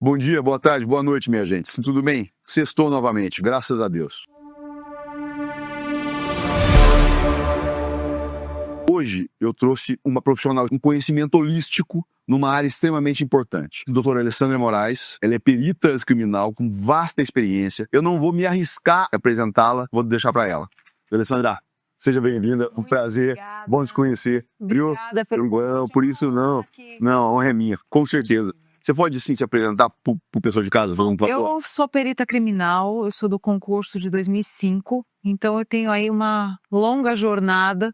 Bom dia, boa tarde, boa noite, minha gente. Tudo bem? Sextou novamente, graças a Deus. Hoje eu trouxe uma profissional com conhecimento holístico numa área extremamente importante. A doutora Alessandra Moraes, ela é perita criminal com vasta experiência. Eu não vou me arriscar a apresentá-la, vou deixar para ela. Alessandra, seja bem-vinda, um prazer, obrigada. bom te conhecer. Obrigada Não, por isso não. Não, a honra é minha, com certeza. Você pode, sim, se apresentar para o pessoal de casa? Vamos, Eu sou perita criminal, eu sou do concurso de 2005, então eu tenho aí uma longa jornada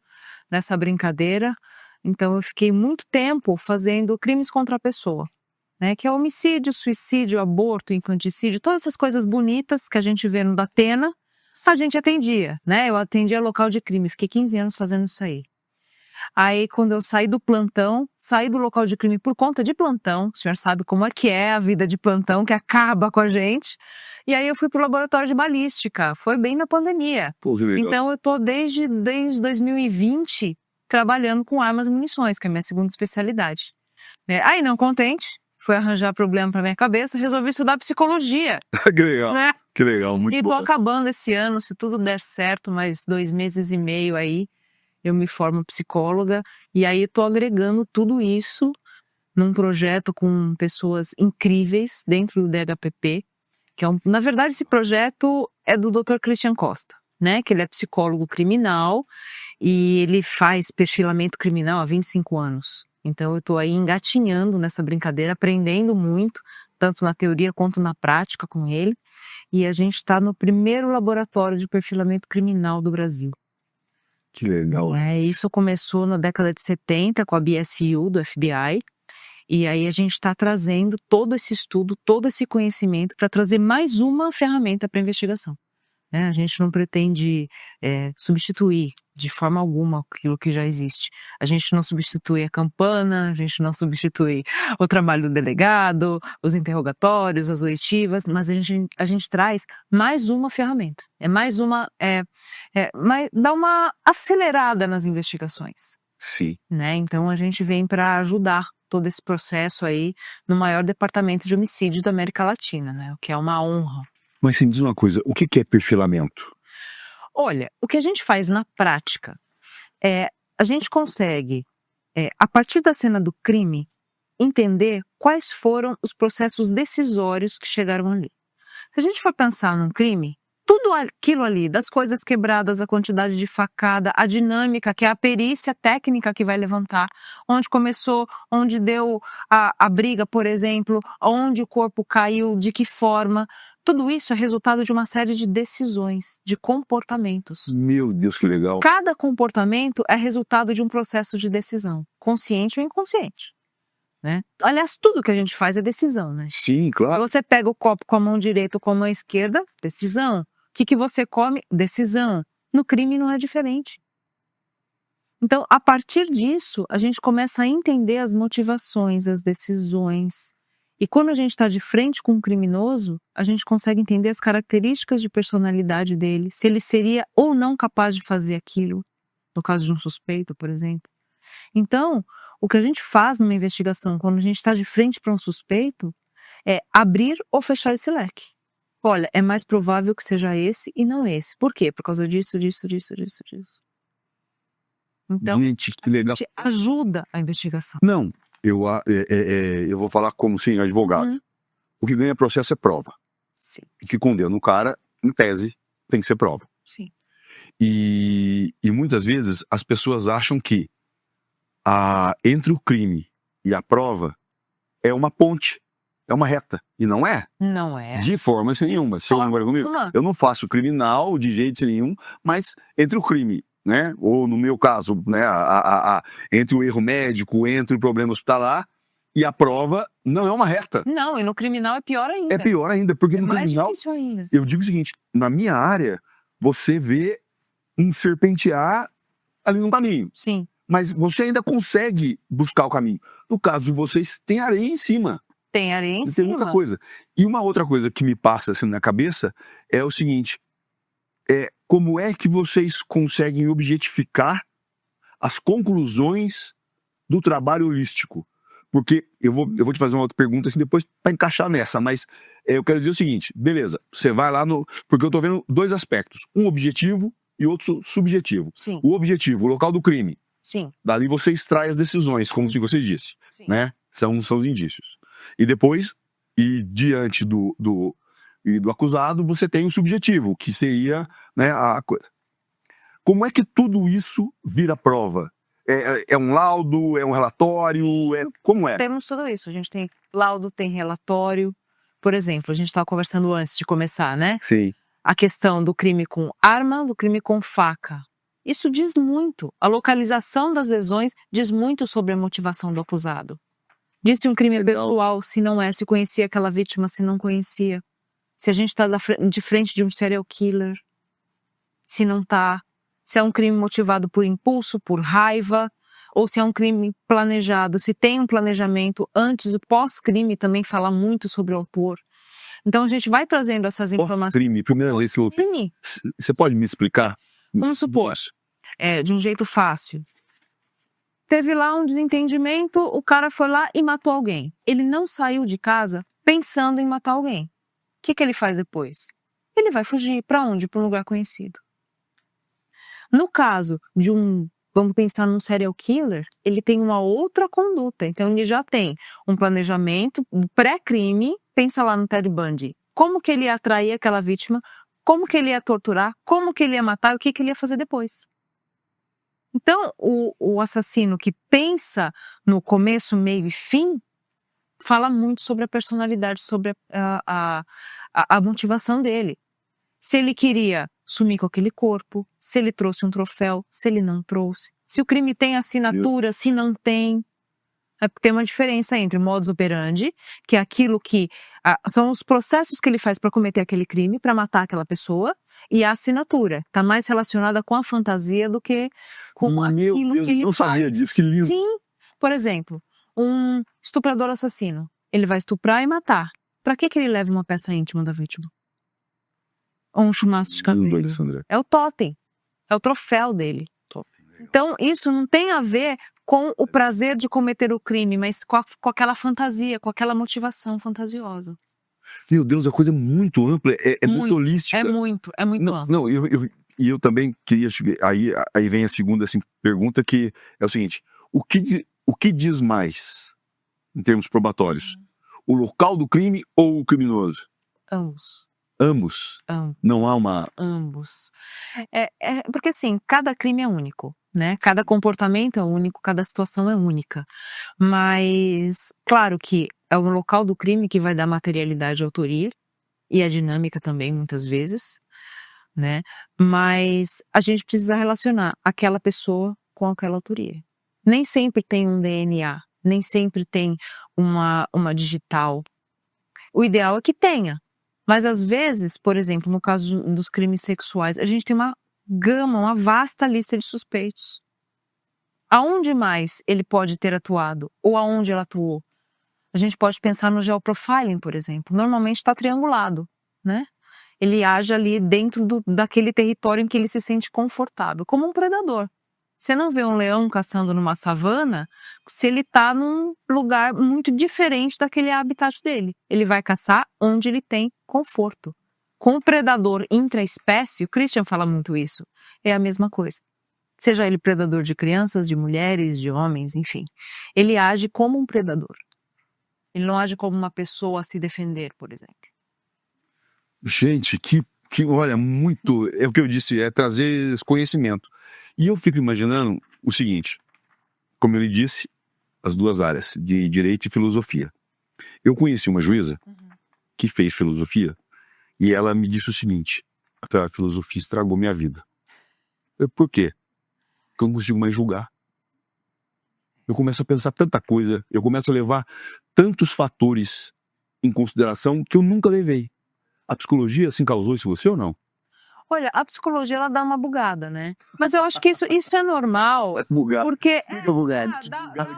nessa brincadeira. Então eu fiquei muito tempo fazendo crimes contra a pessoa, né? Que é homicídio, suicídio, aborto, infanticídio, todas essas coisas bonitas que a gente vê no Datena, a gente atendia, né? Eu atendia local de crime, fiquei 15 anos fazendo isso aí. Aí, quando eu saí do plantão, saí do local de crime por conta de plantão, o senhor sabe como é que é a vida de plantão, que acaba com a gente. E aí eu fui pro laboratório de balística, foi bem na pandemia. Pô, que legal. Então eu tô desde 2020 trabalhando com armas e munições, que é a minha segunda especialidade. Aí, não contente, fui arranjar problema pra minha cabeça, resolvi estudar psicologia. Que legal, Né? que legal, muito E bom. tô acabando esse ano, se tudo der certo, mais 2 meses e meio aí, eu me formo psicóloga, e aí estou agregando tudo isso num projeto com pessoas incríveis dentro do DHPP, que na verdade esse projeto é do Dr. Christian Costa, né? Que ele é psicólogo criminal e ele faz perfilamento criminal há 25 anos. Então eu estou aí engatinhando nessa brincadeira, aprendendo muito, tanto na teoria quanto na prática com ele, e a gente está no primeiro laboratório de perfilamento criminal do Brasil. Que legal. Isso começou na década de 70 com a BSU do FBI, e aí a gente está trazendo todo esse estudo, todo esse conhecimento para trazer mais uma ferramenta para a investigação. A gente não pretende substituir de forma alguma aquilo que já existe. A gente não substitui a campana, a gente não substitui o trabalho do delegado, os interrogatórios, as oitivas, mas a gente traz mais uma ferramenta. Dá uma acelerada nas investigações. Sim. Né? Então a gente vem para ajudar todo esse processo aí no maior departamento de homicídio da América Latina, né? O que é uma honra. Mas me diz uma coisa, o que é perfilamento? Olha, o que a gente faz na prática é, a gente consegue, a partir da cena do crime, entender quais foram os processos decisórios que chegaram ali. Se a gente for pensar num crime, tudo aquilo ali, das coisas quebradas, a quantidade de facada, a dinâmica, que é a perícia técnica que vai levantar, onde começou, onde deu a briga, por exemplo, onde o corpo caiu, de que forma. Tudo isso é resultado de uma série de decisões, de comportamentos. Meu Deus, que legal. Cada comportamento é resultado de um processo de decisão, consciente ou inconsciente. Né? Aliás, tudo que a gente faz é decisão, né? Sim, claro. Você pega o copo com a mão direita ou com a mão esquerda, decisão. O que você come? Decisão. No crime não é diferente. Então, a partir disso, a gente começa a entender as motivações, as decisões. E quando a gente está de frente com um criminoso, a gente consegue entender as características de personalidade dele, se ele seria ou não capaz de fazer aquilo, no caso de um suspeito, por exemplo. Então, o que a gente faz numa investigação, quando a gente está de frente para um suspeito, é abrir ou fechar esse leque. Olha, é mais provável que seja esse e não esse. Por quê? Por causa disso. Então, gente, que legal. a gente ajuda a investigação. Não, eu vou falar como sim, advogado. O que ganha processo é prova. Sim. O que condena o cara, em tese, tem que ser prova. Sim. E muitas vezes as pessoas acham que entre o crime e a prova é uma ponte, é uma reta. E não é. Não é. De forma nenhuma. Você concorda comigo? Eu não faço criminal de jeito nenhum, mas entre o crime, né? Ou no meu caso, né? Entre o erro médico, entre o problema hospitalar e a prova, não é uma reta. Não, e no criminal é pior ainda. É pior ainda, porque no mais criminal, difícil ainda. eu digo o seguinte, na minha área, você vê um serpentear ali no caminho. Sim. Mas você ainda consegue buscar o caminho. No caso de vocês, tem areia em cima. Tem areia em Tem cima. muita coisa. E uma outra coisa que me passa assim na cabeça é o seguinte, como é que vocês conseguem objetificar as conclusões do trabalho holístico? Porque eu vou te fazer uma outra pergunta assim depois para encaixar nessa, mas eu quero dizer o seguinte, beleza, você vai lá no... Porque eu tô vendo dois aspectos, um objetivo e outro subjetivo. Sim, O objetivo, o local do crime, sim, dali você extrai as decisões, como você disse, sim. né? São os indícios. E depois, diante do acusado, você tem o subjetivo, que seria, né, a coisa. Como é que tudo isso vira prova? É um laudo? É um relatório? Como é? Temos tudo isso. A gente tem laudo, tem relatório. Por exemplo, a gente estava conversando antes de começar, né? Sim. A questão do crime com arma, do crime com faca. Isso diz muito. A localização das lesões diz muito sobre a motivação do acusado. Diz se um crime é pessoal, se não é, se conhecia aquela vítima, se não conhecia. Se a gente está de frente de um serial killer, se não está. Se é um crime motivado por impulso, por raiva, ou se é um crime planejado, se tem um planejamento antes e pós-crime, também fala muito sobre o autor. Então a gente vai trazendo essas informações. Crime, primeira vez que eu... Crime. Você pode me explicar? Vamos supor, de um jeito fácil. Teve lá um desentendimento, o cara foi lá e matou alguém. Ele não saiu de casa pensando em matar alguém. O que ele faz depois? Ele vai fugir. Para onde? Para um lugar conhecido. No caso de vamos pensar num serial killer, ele tem uma outra conduta. Então ele já tem um planejamento pré-crime. Pensa lá no Ted Bundy. Como que ele ia atrair aquela vítima? Como que ele ia torturar? Como que ele ia matar? E o que ele ia fazer depois? Então, o assassino que pensa no começo, meio e fim, fala muito sobre a personalidade, sobre a motivação dele. Se ele queria sumir com aquele corpo, se ele trouxe um troféu, se ele não trouxe, se o crime tem assinatura, se não tem. É porque tem uma diferença entre modus operandi, que é aquilo que são os processos que ele faz para cometer aquele crime, para matar aquela pessoa, e a assinatura. Está mais relacionada com a fantasia do que com aquilo que ele não faz. sabia disso, que lindo. Sim, por exemplo, um estuprador assassino. Ele vai estuprar e matar. Para que ele leva uma peça íntima da vítima? Ou um chumaço de cabelo? É o totem. É o troféu dele. Então, isso não tem a ver com o prazer de cometer o crime, mas com aquela fantasia, com aquela motivação fantasiosa. Meu Deus, a coisa é muito ampla, é muito holística. É muito amplo. Não, eu também queria... Aí vem a segunda assim, pergunta, que é o seguinte, o que diz mais, em termos probatórios? O local do crime ou o criminoso? Ambos. Ambos? Não há uma... Ambos. Porque assim, cada crime é único, né? Cada comportamento é único, cada situação é única. Mas, claro que é o local do crime que vai dar materialidade à autoria, e a dinâmica também, muitas vezes, né? Mas a gente precisa relacionar aquela pessoa com aquela autoria. Nem sempre tem um DNA, nem sempre tem uma digital. O ideal é que tenha. Mas às vezes, por exemplo, no caso dos crimes sexuais, a gente tem uma gama, uma vasta lista de suspeitos. Aonde mais ele pode ter atuado? Ou aonde ela atuou? A gente pode pensar no geoprofiling, por exemplo. Normalmente está triangulado, né? Ele age ali dentro daquele território em que ele se sente confortável, como um predador. Você não vê um leão caçando numa savana se ele está num lugar muito diferente daquele habitat dele. Ele vai caçar onde ele tem conforto. Com o predador intraespécie, o Christian fala muito isso, é a mesma coisa. Seja ele predador de crianças, de mulheres, de homens, enfim. Ele age como um predador. Ele não age como uma pessoa a se defender, por exemplo. Gente, olha, muito... É o que eu disse, é trazer esse conhecimento. E eu fico imaginando o seguinte, como ele disse, as duas áreas, de direito e filosofia. Eu conheci uma juíza que fez filosofia e ela me disse o seguinte, a filosofia estragou minha vida. Por quê? Porque eu não consigo mais julgar. Eu começo a pensar tanta coisa, eu começo a levar tantos fatores em consideração que eu nunca levei. A psicologia assim causou isso em você ou não? Olha, a psicologia ela dá uma bugada, né? Mas eu acho que isso é normal. Bugado. Porque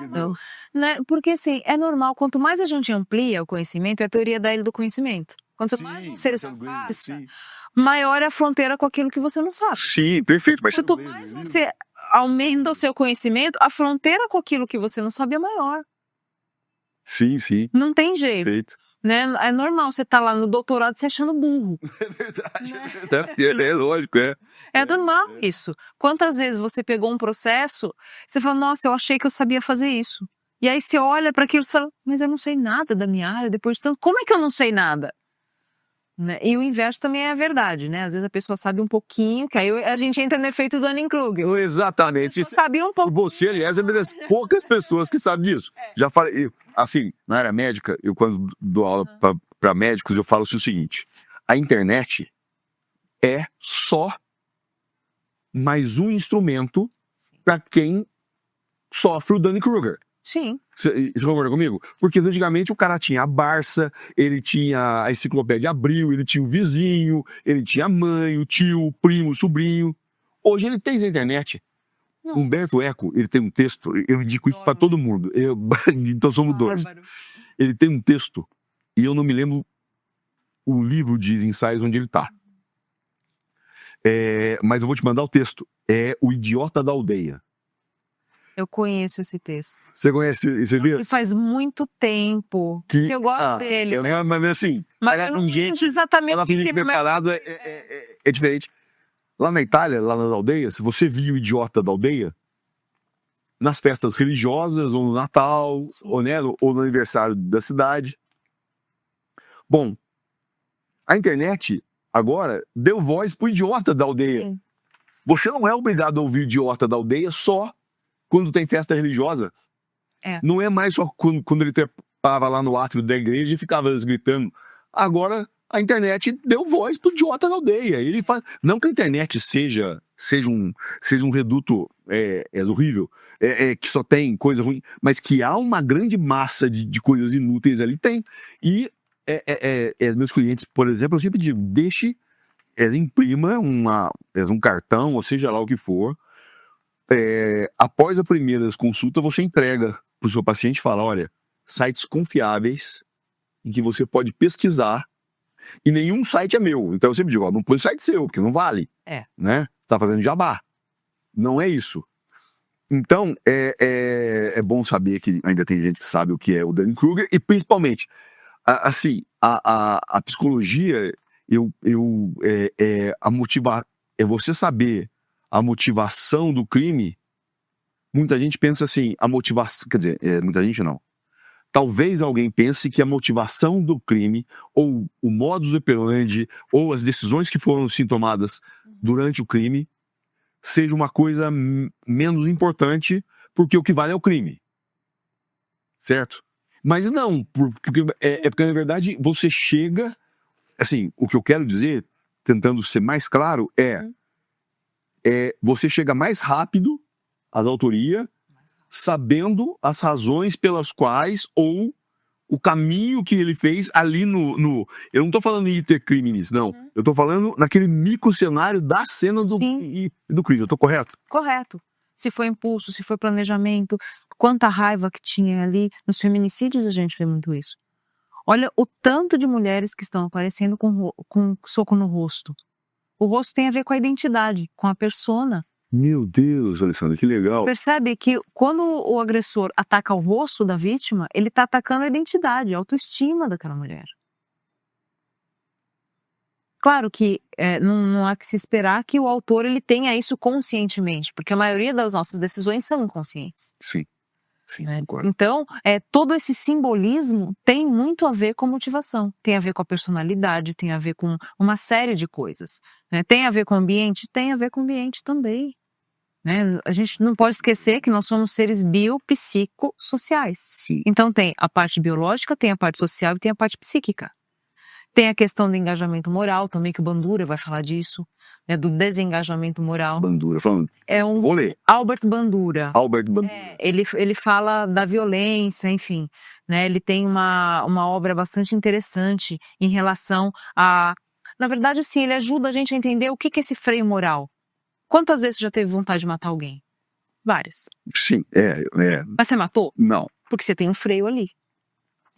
Não. né? Porque assim, é normal, quanto mais a gente amplia o conhecimento, é a teoria da ilha do conhecimento. Quanto mais você se afasta, maior é a fronteira com aquilo que você não sabe. Sim, perfeito. Mas quanto mais você aumenta o seu conhecimento, a fronteira com aquilo que você não sabe é maior. Sim, sim. Não tem jeito, Perfeito. né? É normal você estar lá no doutorado se achando burro. É verdade, Né? é verdade. É lógico, é. É normal isso. Quantas vezes você pegou um processo, você fala, nossa, eu achei que eu sabia fazer isso. E aí você olha para aquilo e fala, mas eu não sei nada da minha área depois de tanto. Como é que eu não sei nada? Né? E o inverso também é a verdade, né? Às vezes a pessoa sabe um pouquinho, que aí a gente entra no efeito Dunning-Kruger. Exatamente. Você sabia um pouco. Você, aliás, é uma das poucas pessoas que sabe disso. Já falei, assim, na área médica, eu quando dou aula para médicos, eu falo o seguinte: a internet é só mais um instrumento para quem sofre o Dunning-Kruger. Sim. Você concorda comigo? Porque antigamente o cara tinha a Barça, ele tinha a Enciclopédia Abril, ele tinha o vizinho, ele tinha a mãe, o tio, o primo, o sobrinho. Hoje ele tem a internet. Não. Humberto Eco, ele tem um texto, eu indico isso para todo mundo. Então somos dois. Ele tem um texto, e eu não me lembro o livro de ensaios onde ele está. Mas eu vou te mandar o texto. É O Idiota da Aldeia. Eu conheço esse texto. Você conhece esse livro? E faz muito tempo que eu gosto dele. Eu lembro, mas assim, Mas eu não lembro exatamente ela tem preparado é diferente. Lá na Itália, lá nas aldeias, se você via o Idiota da Aldeia, nas festas religiosas, ou no Natal, ou no aniversário da cidade. Bom, a internet agora deu voz pro Idiota da Aldeia. Sim. Você não é obrigado a ouvir o Idiota da Aldeia só quando tem festa religiosa. Não é mais só quando ele estava lá no átrio da igreja e ficava gritando. Agora a internet deu voz pro Idiota da Aldeia. Ele faz... Não que a internet seja um reduto horrível, que só tem coisa ruim, mas que há uma grande massa de coisas inúteis ali, tem. E meus clientes, por exemplo, eu sempre digo, imprima um cartão, ou seja lá o que for. Após a primeira consulta, você entrega para o seu paciente e fala, olha, sites confiáveis em que você pode pesquisar, e nenhum site é meu. Então eu sempre digo, não põe site seu, porque não vale. Né? Você tá fazendo jabá. Não é isso. Então, é bom saber que ainda tem gente que sabe o que é o Dunning-Kruger, e principalmente, assim, a psicologia, você saber a motivação do crime. Muita gente pensa assim, a motivação, quer dizer, muita gente não. Talvez alguém pense que a motivação do crime, ou o modus operandi, ou as decisões que foram tomadas durante o crime, seja uma coisa menos importante, porque o que vale é o crime. Certo? Mas não, porque na verdade você chega, assim, o que eu quero dizer, tentando ser mais claro, você chega mais rápido às autorias, sabendo as razões pelas quais, ou o caminho que ele fez ali eu não estou falando em iter criminis, não. Eu estou falando naquele microcenário da cena do crime. Eu estou correto? Correto. Se foi impulso, se foi planejamento, quanta raiva que tinha ali. Nos feminicídios a gente vê muito isso. Olha o tanto de mulheres que estão aparecendo com soco no rosto. O rosto tem a ver com a identidade, com a persona. Meu Deus, Alessandra, que legal. Percebe que quando o agressor ataca o rosto da vítima, ele está atacando a identidade, a autoestima daquela mulher. Claro que não há que se esperar que o autor ele tenha isso conscientemente, porque a maioria das nossas decisões são inconscientes. Sim. Concordo. Então, todo esse simbolismo tem muito a ver com motivação, tem a ver com a personalidade, tem a ver com uma série de coisas. Né? Tem a ver com o ambiente? Tem a ver com o ambiente também. Né? A gente não pode esquecer que nós somos seres biopsicossociais. Sim. Então tem a parte biológica, tem a parte social e tem a parte psíquica. Tem a questão do engajamento moral também, que o Bandura vai falar disso, né, do desengajamento moral. Bandura, falando. Vou ler. Albert Bandura. Ele fala da violência, enfim. Né, ele tem uma obra bastante interessante em relação a... Na verdade, assim, ele ajuda a gente a entender o que é esse freio moral. Quantas vezes você já teve vontade de matar alguém? Várias. Sim, Mas você matou? Não. Porque você tem um freio ali.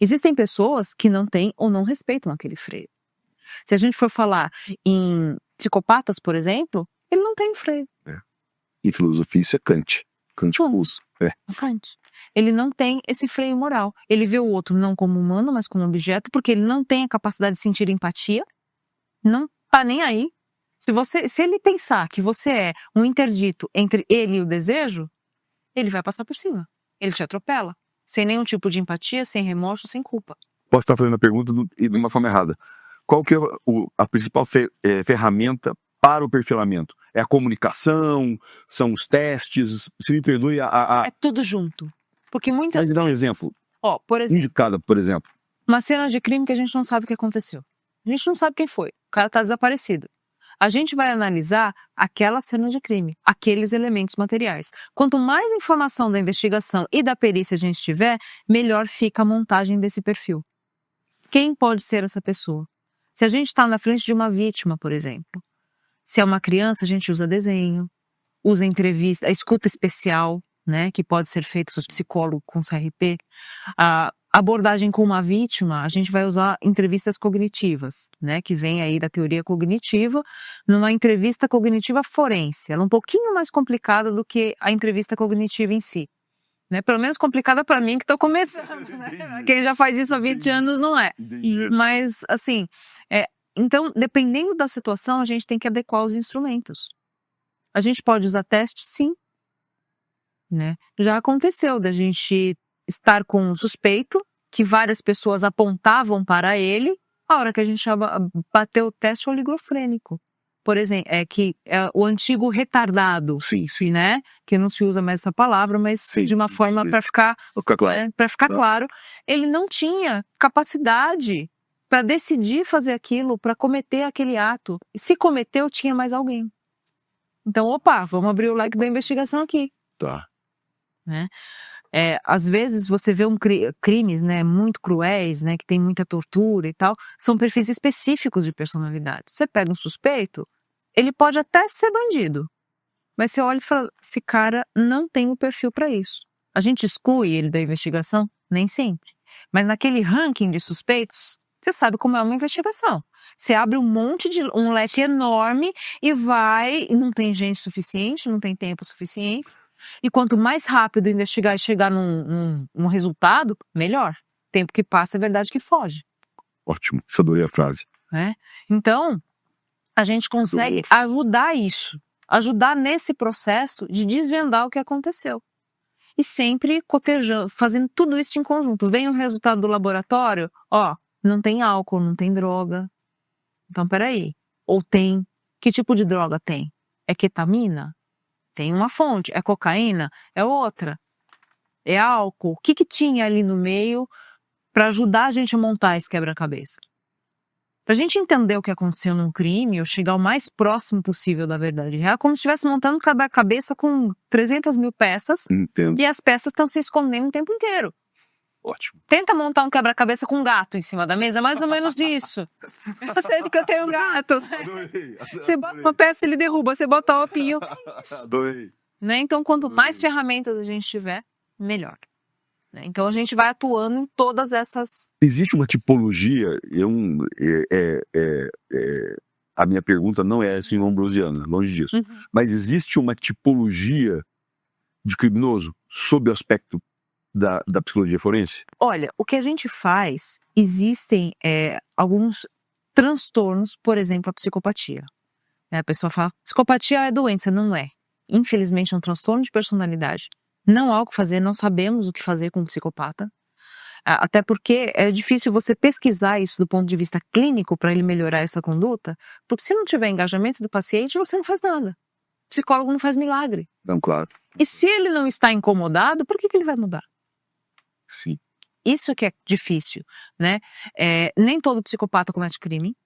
Existem pessoas que não têm ou não respeitam aquele freio. Se a gente for falar em psicopatas, por exemplo, ele não tem freio. Em filosofia isso é Kant. Kant usa. Kant. Ele não tem esse freio moral. Ele vê o outro não como humano, mas como objeto, porque ele não tem a capacidade de sentir empatia. Não tá nem aí. Se ele pensar que você é um interdito entre ele e o desejo, ele vai passar por cima. Ele te atropela. Sem nenhum tipo de empatia, sem remorso, sem culpa. Posso estar fazendo a pergunta de uma forma errada. Qual que é a principal ferramenta para o perfilamento? É a comunicação? São os testes? Se me perdoe É tudo junto. Porque muitas Mas dá um vezes... exemplo. Por exemplo, Indicada, por exemplo. uma cena de crime que a gente não sabe o que aconteceu. A gente não sabe quem foi. O cara está desaparecido. A gente vai analisar aquela cena de crime, aqueles elementos materiais. Quanto mais informação da investigação e da perícia a gente tiver, melhor fica a montagem desse perfil. Quem pode ser essa pessoa? Se a gente está na frente de uma vítima, por exemplo. Se é uma criança, a gente usa desenho, usa entrevista, a escuta especial, né, que pode ser feito por psicólogo com CRP. A abordagem com uma vítima, a gente vai usar entrevistas cognitivas, né, que vem aí da teoria cognitiva, numa entrevista cognitiva forense. Ela é um pouquinho mais complicada do que a entrevista cognitiva em si. Né? Pelo menos complicada para mim que estou começando. Né? Quem já faz isso há 20 anos não é. Mas, assim, então, dependendo da situação, a gente tem que adequar os instrumentos. A gente pode usar teste? Sim. Né? Já aconteceu da gente estar com um suspeito, que várias pessoas apontavam para ele, a hora que a gente bateu o teste oligofrênico. Por exemplo, que é o antigo retardado, Sim. né? Que não se usa mais essa palavra, mas de uma forma para ficar claro. Para ficar claro, ele não tinha capacidade para decidir fazer aquilo, para cometer aquele ato. E se cometeu, tinha mais alguém. Então, vamos abrir o leque da investigação aqui. Tá. Né? Às vezes você vê crimes, né, muito cruéis, né, que tem muita tortura e tal, são perfis específicos de personalidade. Você pega um suspeito, ele pode até ser bandido, mas você olha e fala, esse cara não tem o perfil para isso. A gente exclui ele da investigação? Nem sempre. Mas naquele ranking de suspeitos, você sabe como é uma investigação. Você abre um leque enorme e não tem gente suficiente, não tem tempo suficiente. E quanto mais rápido investigar e chegar num resultado, melhor. Tempo que passa é verdade que foge. Ótimo, eu adorei a frase. Né? Então, a gente consegue ajudar isso. Ajudar nesse processo de desvendar o que aconteceu. E sempre cotejando, fazendo tudo isso em conjunto. Vem o resultado do laboratório, não tem álcool, não tem droga. Então, peraí. Ou tem. Que tipo de droga tem? É ketamina? Tem uma fonte. É cocaína? É outra. É álcool. O que tinha ali no meio para ajudar a gente a montar esse quebra-cabeça? Para a gente entender o que aconteceu num crime, ou chegar o mais próximo possível da verdade real, como se estivesse montando um quebra-cabeça com 300 mil peças. Entendo. E as peças estão se escondendo o tempo inteiro. Ótimo. Tenta montar um quebra-cabeça com um gato em cima da mesa, é mais ou menos isso. Você que eu tenho um gato. Adorei. Você bota uma peça, ele derruba. Você bota o opinho. Adorei. Né? Então, quanto mais ferramentas a gente tiver, melhor. Né? Então, a gente vai atuando em todas essas... Existe uma tipologia, a minha pergunta não é assim ambrosiana, longe disso, mas existe uma tipologia de criminoso sob o aspecto da psicologia forense? Olha, o que a gente faz, existem alguns transtornos, por exemplo, a psicopatia. A pessoa fala, psicopatia é doença, não é. Infelizmente é um transtorno de personalidade. Não há o que fazer, não sabemos o que fazer com um psicopata. Até porque é difícil você pesquisar isso do ponto de vista clínico para ele melhorar essa conduta, porque se não tiver engajamento do paciente, você não faz nada. O psicólogo não faz milagre. Não, claro. E se ele não está incomodado, por que ele vai mudar? Sim. Isso que é difícil, né? Nem todo psicopata comete crime.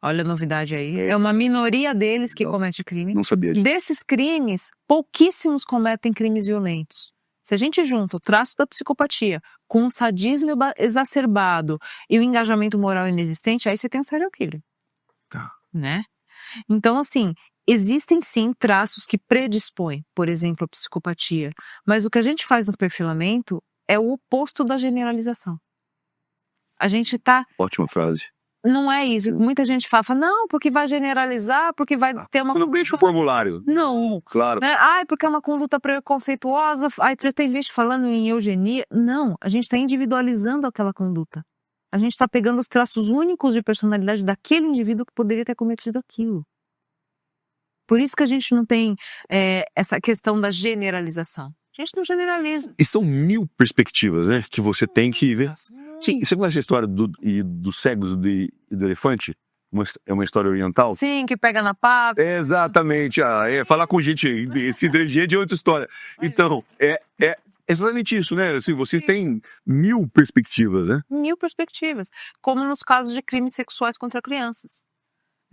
Olha a novidade aí. É uma minoria deles que comete crime. Não sabia disso. Desses crimes, pouquíssimos cometem crimes violentos. Se a gente junta o traço da psicopatia com o sadismo exacerbado e o engajamento moral inexistente, aí você tem um serial killer. Tá. Né? Então, assim, existem sim traços que predispõem, por exemplo, a psicopatia. Mas o que a gente faz no perfilamento é o oposto da generalização. A gente está... Ótima frase. Não é isso. Muita gente fala, não, porque vai generalizar, porque vai ter uma... Você não preenche o formulário. Não. Claro. Né? Ai, porque é uma conduta preconceituosa. Ai, tem gente falando em eugenia. Não, a gente está individualizando aquela conduta. A gente está pegando os traços únicos de personalidade daquele indivíduo que poderia ter cometido aquilo. Por isso que a gente não tem essa questão da generalização. A gente não generaliza. E são 1000 perspectivas, né? Que você tem que ver. Sim, você conhece a história dos cegos e do elefante? É uma história oriental? Sim, que pega na pata. Exatamente. Falar com gente esse inteligente é outra história. Então, é exatamente isso, né? Assim, você tem 1000 perspectivas, né? 1000 perspectivas. Como nos casos de crimes sexuais contra crianças.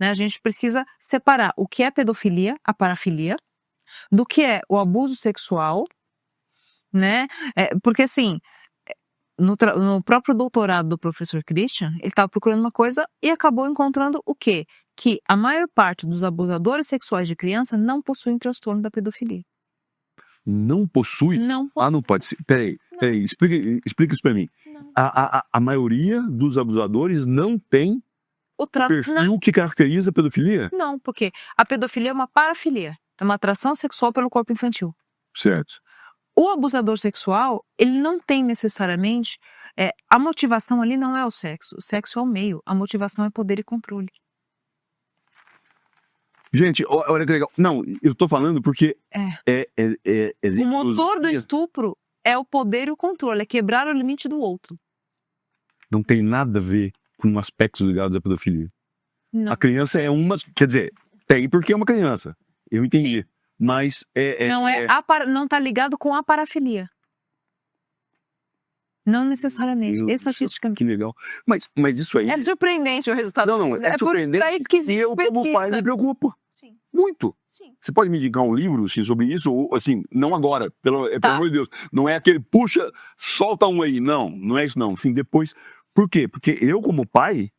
Né? A gente precisa separar o que é pedofilia, a parafilia, do que é o abuso sexual, né? Porque assim, no próprio doutorado do professor Christian, ele estava procurando uma coisa e acabou encontrando o quê? Que a maior parte dos abusadores sexuais de criança não possuem transtorno da pedofilia. Não possui? Não possui. Não pode ser. Peraí, explica isso pra mim. A maioria dos abusadores não tem o perfil que caracteriza a pedofilia? Não, porque a pedofilia é uma parafilia, é uma atração sexual pelo corpo infantil. Certo. O abusador sexual, ele não tem necessariamente... a motivação ali não é o sexo é o meio, a motivação é poder e controle. Gente, olha que legal. Não, eu tô falando porque... O motor do estupro é o poder e o controle, é quebrar o limite do outro. Não tem nada a ver com aspectos ligados à pedofilia. Não. A criança é uma... Quer dizer, tem porque é uma criança. Eu entendi. Sim. Mas não está ligado com a parafilia. Não necessariamente. Estatisticamente. Que legal. Mas isso aí... É surpreendente o resultado. Não, é surpreendente. E eu, como pai, me preocupo. Sim. Muito. Sim. Você pode me indicar um livro assim, sobre isso? Ou, assim, não agora, pelo amor de Deus. Não é aquele, puxa, solta um aí. Não é isso não. Enfim, depois... Por quê? Porque eu, como pai,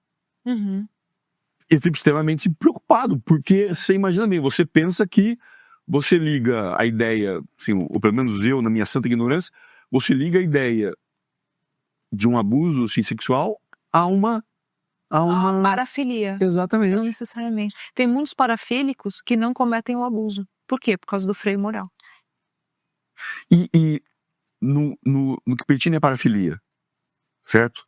eu fico extremamente preocupado. Porque você imagina bem, você pensa que você liga a ideia, assim, ou pelo menos eu, na minha santa ignorância, você liga a ideia de um abuso assim, sexual a uma parafilia. Exatamente. Não necessariamente. Tem muitos parafílicos que não cometem o abuso. Por quê? Por causa do freio moral. E no que pertine à parafilia, certo?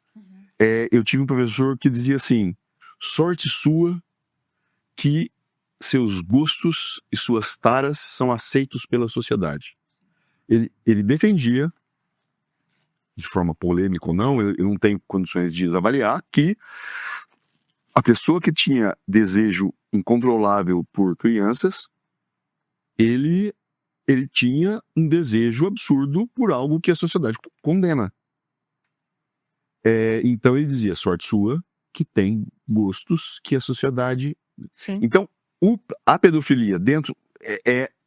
Eu tive um professor que dizia assim, sorte sua que seus gostos e suas taras são aceitos pela sociedade. Ele defendia, de forma polêmica ou não, eu não tenho condições de avaliar, que a pessoa que tinha desejo incontrolável por crianças, ele tinha um desejo absurdo por algo que a sociedade condena. Então ele dizia, sorte sua que tem gostos que a sociedade... Sim. Então, a pedofilia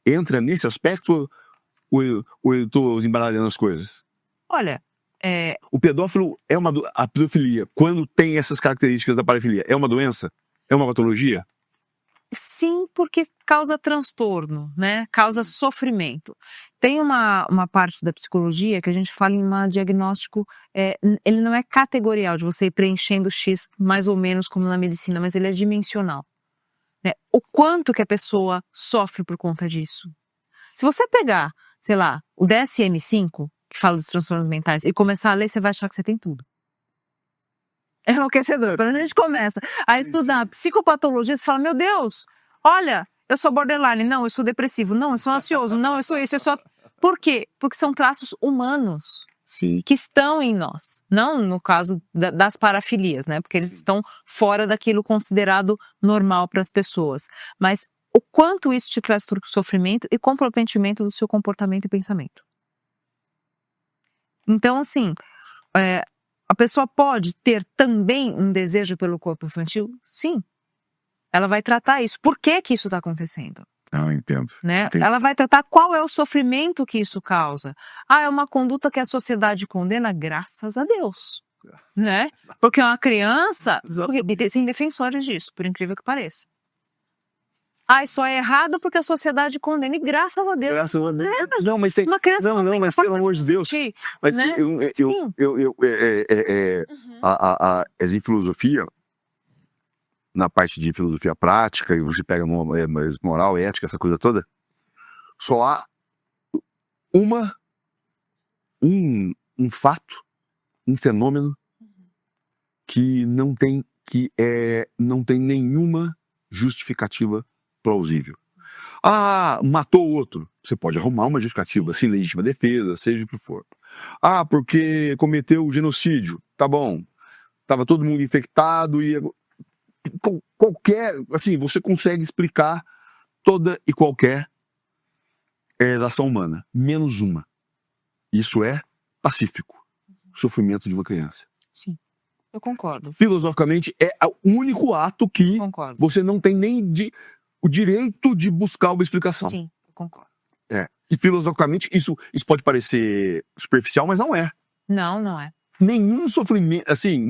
entra nesse aspecto ou eu estou embaralhando as coisas? Olha, o pedófilo a pedofilia, quando tem essas características da parafilia, é uma doença? É uma patologia? Sim, porque causa transtorno, né? Causa sofrimento. Tem uma parte da psicologia que a gente fala em um diagnóstico, ele não é categorial, de você ir preenchendo X mais ou menos como na medicina, mas ele é dimensional. Né? O quanto que a pessoa sofre por conta disso. Se você pegar, sei lá, o DSM-5, que fala dos transtornos mentais, e começar a ler, você vai achar que você tem tudo. É enlouquecedor. Quando a gente começa a estudar psicopatologia, você fala, meu Deus, olha, eu sou borderline, não, eu sou depressivo, não, eu sou ansioso, não, eu sou isso, eu sou... Por quê? Porque são traços humanos. Sim. Que estão em nós. Não no caso das parafilias, né? Porque eles estão fora daquilo considerado normal para as pessoas. Mas o quanto isso te traz sofrimento e comprometimento do seu comportamento e pensamento. Então, assim, a pessoa pode ter também um desejo pelo corpo infantil? Sim. Ela vai tratar isso. Por que isso está acontecendo? Eu entendo. Né? Ela vai tratar qual é o sofrimento que isso causa. É uma conduta que a sociedade condena, graças a Deus. Né? Porque uma criança... Tem defensores disso, por incrível que pareça. Isso é errado porque a sociedade condena. E graças a Deus. Graças a Deus. Não, mas tem... Uma criança mas pelo amor de Deus. Mas né? em filosofia, na parte de filosofia prática, e você pega moral, ética, essa coisa toda, só há um fato, um fenômeno que não tem nenhuma justificativa plausível. Ah, matou outro. Você pode arrumar uma justificativa, assim, legítima defesa, seja o que for. Ah, porque cometeu genocídio. Tá bom. Tava todo mundo infectado e qualquer, assim, você consegue explicar toda e qualquer ação humana, menos uma. Isso é pacífico. O sofrimento de uma criança. Sim, eu concordo. Filosoficamente, é o único ato que Concordo. você não tem nem o direito de buscar uma explicação. Sim, eu concordo. E filosoficamente, isso pode parecer superficial, mas não é. Não, não é. Nenhum sofrimento, assim,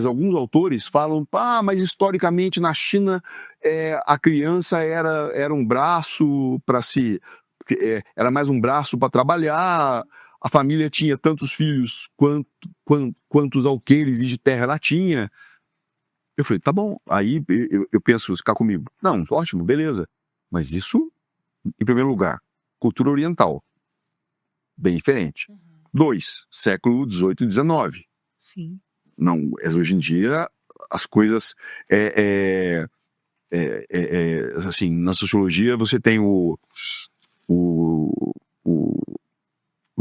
alguns autores falam, mas historicamente na China a criança era um braço para era mais um braço para trabalhar, a família tinha tantos filhos quantos alqueires de terra ela tinha. Eu falei, tá bom, aí eu penso, ficar comigo. Não, ótimo, beleza. Mas isso, em primeiro lugar, cultura oriental, bem diferente. 2, século XVIII e XIX. Sim. Não, hoje em dia as coisas assim, na sociologia você tem o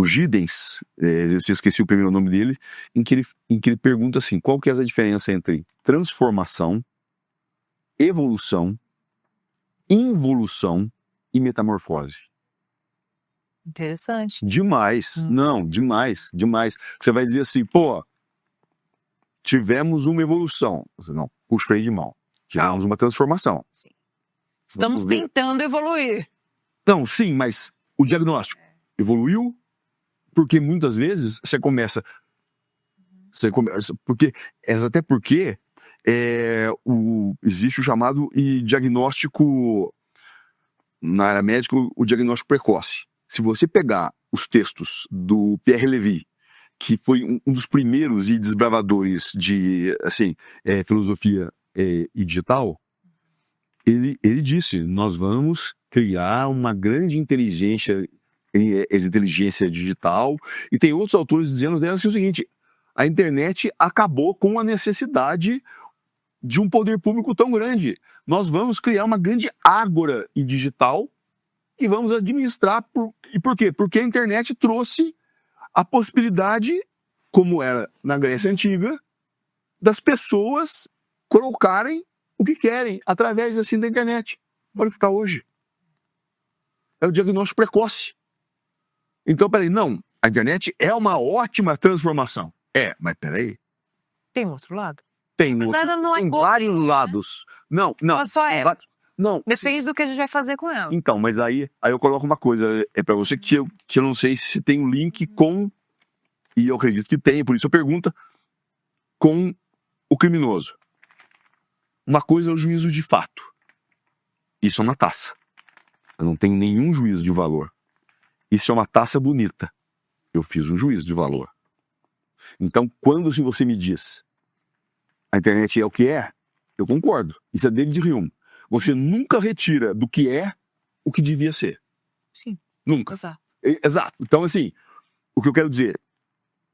Giddens, eu esqueci o primeiro nome dele, em que ele pergunta assim, qual que é a diferença entre transformação, evolução, involução e metamorfose. Interessante. Demais. Não, demais. Você vai dizer assim, tivemos uma evolução. Não, puxa o freio de mão. Tivemos uma transformação. Sim. Estamos tentando evoluir. Não, sim, mas o diagnóstico evoluiu porque muitas vezes você começa até porque existe o chamado diagnóstico na área médica, o diagnóstico precoce. Se você pegar os textos do Pierre Levy, que foi um dos primeiros e desbravadores de filosofia e digital, ele disse, nós vamos criar uma grande inteligência digital, e tem outros autores dizendo assim, o seguinte, a internet acabou com a necessidade de um poder público tão grande. Nós vamos criar uma grande ágora digital e vamos administrar. E por quê? Porque a internet trouxe a possibilidade, como era na Grécia Antiga, das pessoas colocarem o que querem através da internet. Olha o que está hoje. É o diagnóstico precoce. Então, peraí, não, a internet é uma ótima transformação. Mas peraí. Tem outro lado? Tem vários lados. Não. Ela só é. Não. Depende do que a gente vai fazer com ela. Então, mas aí eu coloco uma coisa, para você que eu não sei se tem um link com, e eu acredito que tem, por isso eu pergunto, com o criminoso. Uma coisa é o juízo de fato. Isso é uma taça. Eu não tenho nenhum juízo de valor. Isso é uma taça bonita. Eu fiz um juízo de valor. Então, quando você me diz a internet é o que é, eu concordo. Isso é David Hume. Você nunca retira do que é o que devia ser. Sim. Nunca. Exato. Exato. Então, assim, o que eu quero dizer,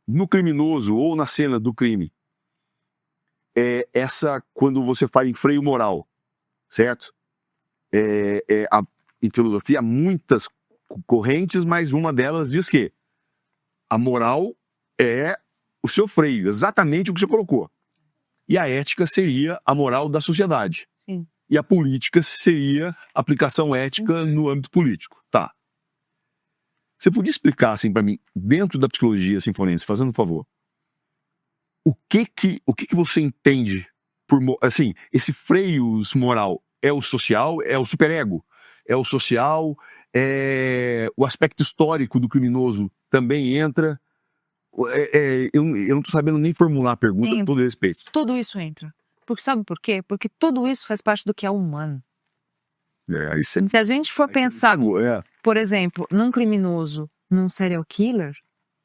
no criminoso ou na cena do crime, quando você fala em freio moral, certo? Em filosofia há muitas correntes, mas uma delas diz que a moral é o seu freio, exatamente o que você colocou. E a ética seria a moral da sociedade. Sim. E a política seria a aplicação ética no âmbito político. Tá. Você podia explicar, assim, para mim, dentro da psicologia forense, fazendo um favor, o que você entende por, assim, esse freio moral é o social, é o superego, é o social, o aspecto histórico do criminoso também entra. Eu não estou sabendo nem formular a pergunta com todo respeito. Tudo isso entra. Porque sabe por quê? Porque tudo isso faz parte do que é humano. Se a gente for pensar, por exemplo, num criminoso, num serial killer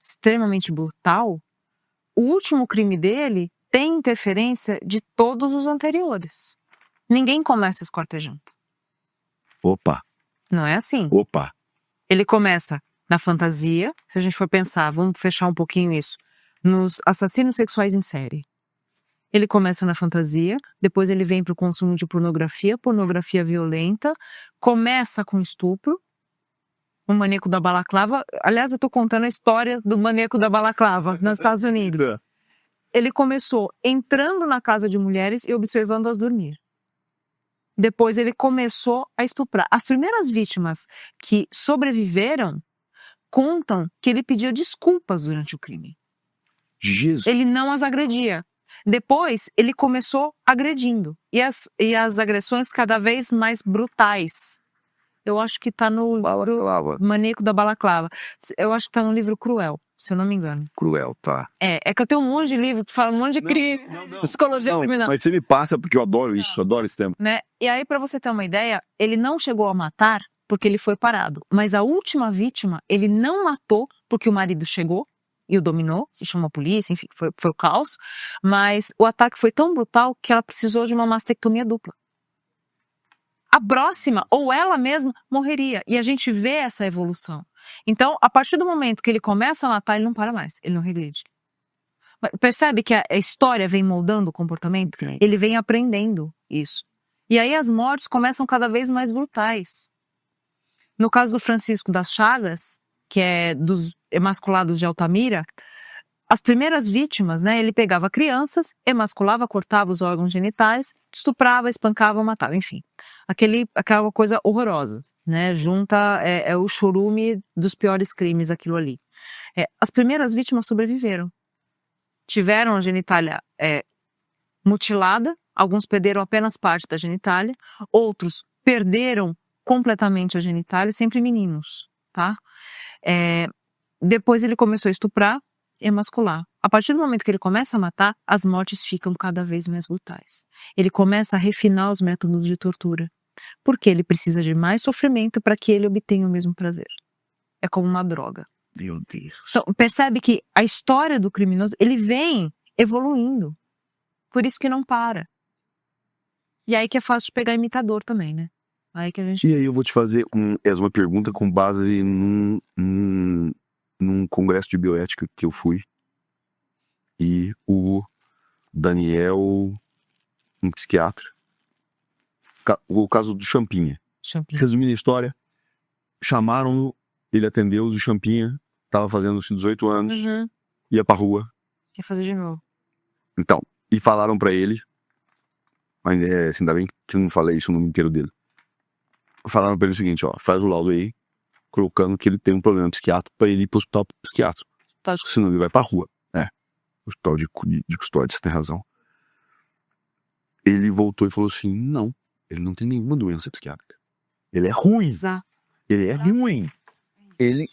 extremamente brutal, o último crime dele tem interferência de todos os anteriores. Ninguém começa esquartejando. Opa, Não é assim. opa. Ele começa na fantasia, se a gente for pensar, vamos fechar um pouquinho isso, nos assassinos sexuais em série. Ele começa na fantasia, depois ele vem para o consumo de pornografia violenta, começa com estupro, o maníaco da balaclava. Aliás, eu estou contando a história do maníaco da balaclava nos Estados Unidos. Ele começou entrando na casa de mulheres e observando-as dormir. Depois ele começou a estuprar. As primeiras vítimas que sobreviveram contam que ele pedia desculpas durante o crime. Jesus. Ele não as agredia. Depois, ele começou agredindo. E as agressões cada vez mais brutais. Eu acho que está no Balaclava. Maníaco da Balaclava. Eu acho que está no livro Cruel, se eu não me engano. Cruel, tá. É que eu tenho um monte de livro que fala um monte de crime, psicologia criminal. Mas você me passa, porque eu adoro isso, eu adoro esse tema. Né? E aí, para você ter uma ideia, ele não chegou a matar porque ele foi parado. Mas a última vítima, ele não matou porque o marido chegou e o dominou, e chamou a polícia, enfim, foi o caos. Mas o ataque foi tão brutal que ela precisou de uma mastectomia dupla. A próxima, ou ela mesma, morreria. E a gente vê essa evolução. Então, a partir do momento que ele começa a matar, ele não para mais, ele não regride. Percebe que a história vem moldando o comportamento? Ele vem aprendendo isso. E aí as mortes começam cada vez mais brutais. No caso do Francisco das Chagas, que é dos emasculados de Altamira, as primeiras vítimas, né, ele pegava crianças, emasculava, cortava os órgãos genitais, estuprava, espancava, matava, enfim. Aquela coisa horrorosa, né, junta o chorume dos piores crimes, aquilo ali. As primeiras vítimas sobreviveram. Tiveram a genitália mutilada, alguns perderam apenas parte da genitália, outros perderam completamente a genitália, sempre meninos, tá? Depois ele começou a estuprar e emascular. A partir do momento que ele começa a matar, as mortes ficam cada vez mais brutais. Ele começa a refinar os métodos de tortura, porque ele precisa de mais sofrimento para que ele obtenha o mesmo prazer. É como uma droga. Meu Deus. Então, percebe que a história do criminoso, ele vem evoluindo. Por isso que não para. E aí que é fácil de pegar imitador também, né? Aí que a gente... E aí eu vou te fazer uma pergunta com base num congresso de bioética que eu fui. E o Daniel, um psiquiatra, o caso do Champinha. Resumindo a história, chamaram-no, ele atendeu, o Champinha estava fazendo 18 anos, ia pra rua. Quer fazer de novo. Então, e falaram pra ele, mas ainda bem que eu não falei isso no nome inteiro dele. Falaram pra ele o seguinte, ó, faz o laudo aí, colocando que ele tem um problema psiquiátrico pra ele ir pro hospital psiquiátrico. Tá. Senão ele vai pra rua. Hospital de custódia, você tem razão. Ele voltou e falou assim, não, ele não tem nenhuma doença psiquiátrica. Ele é ruim. Exato. Ele é ruim.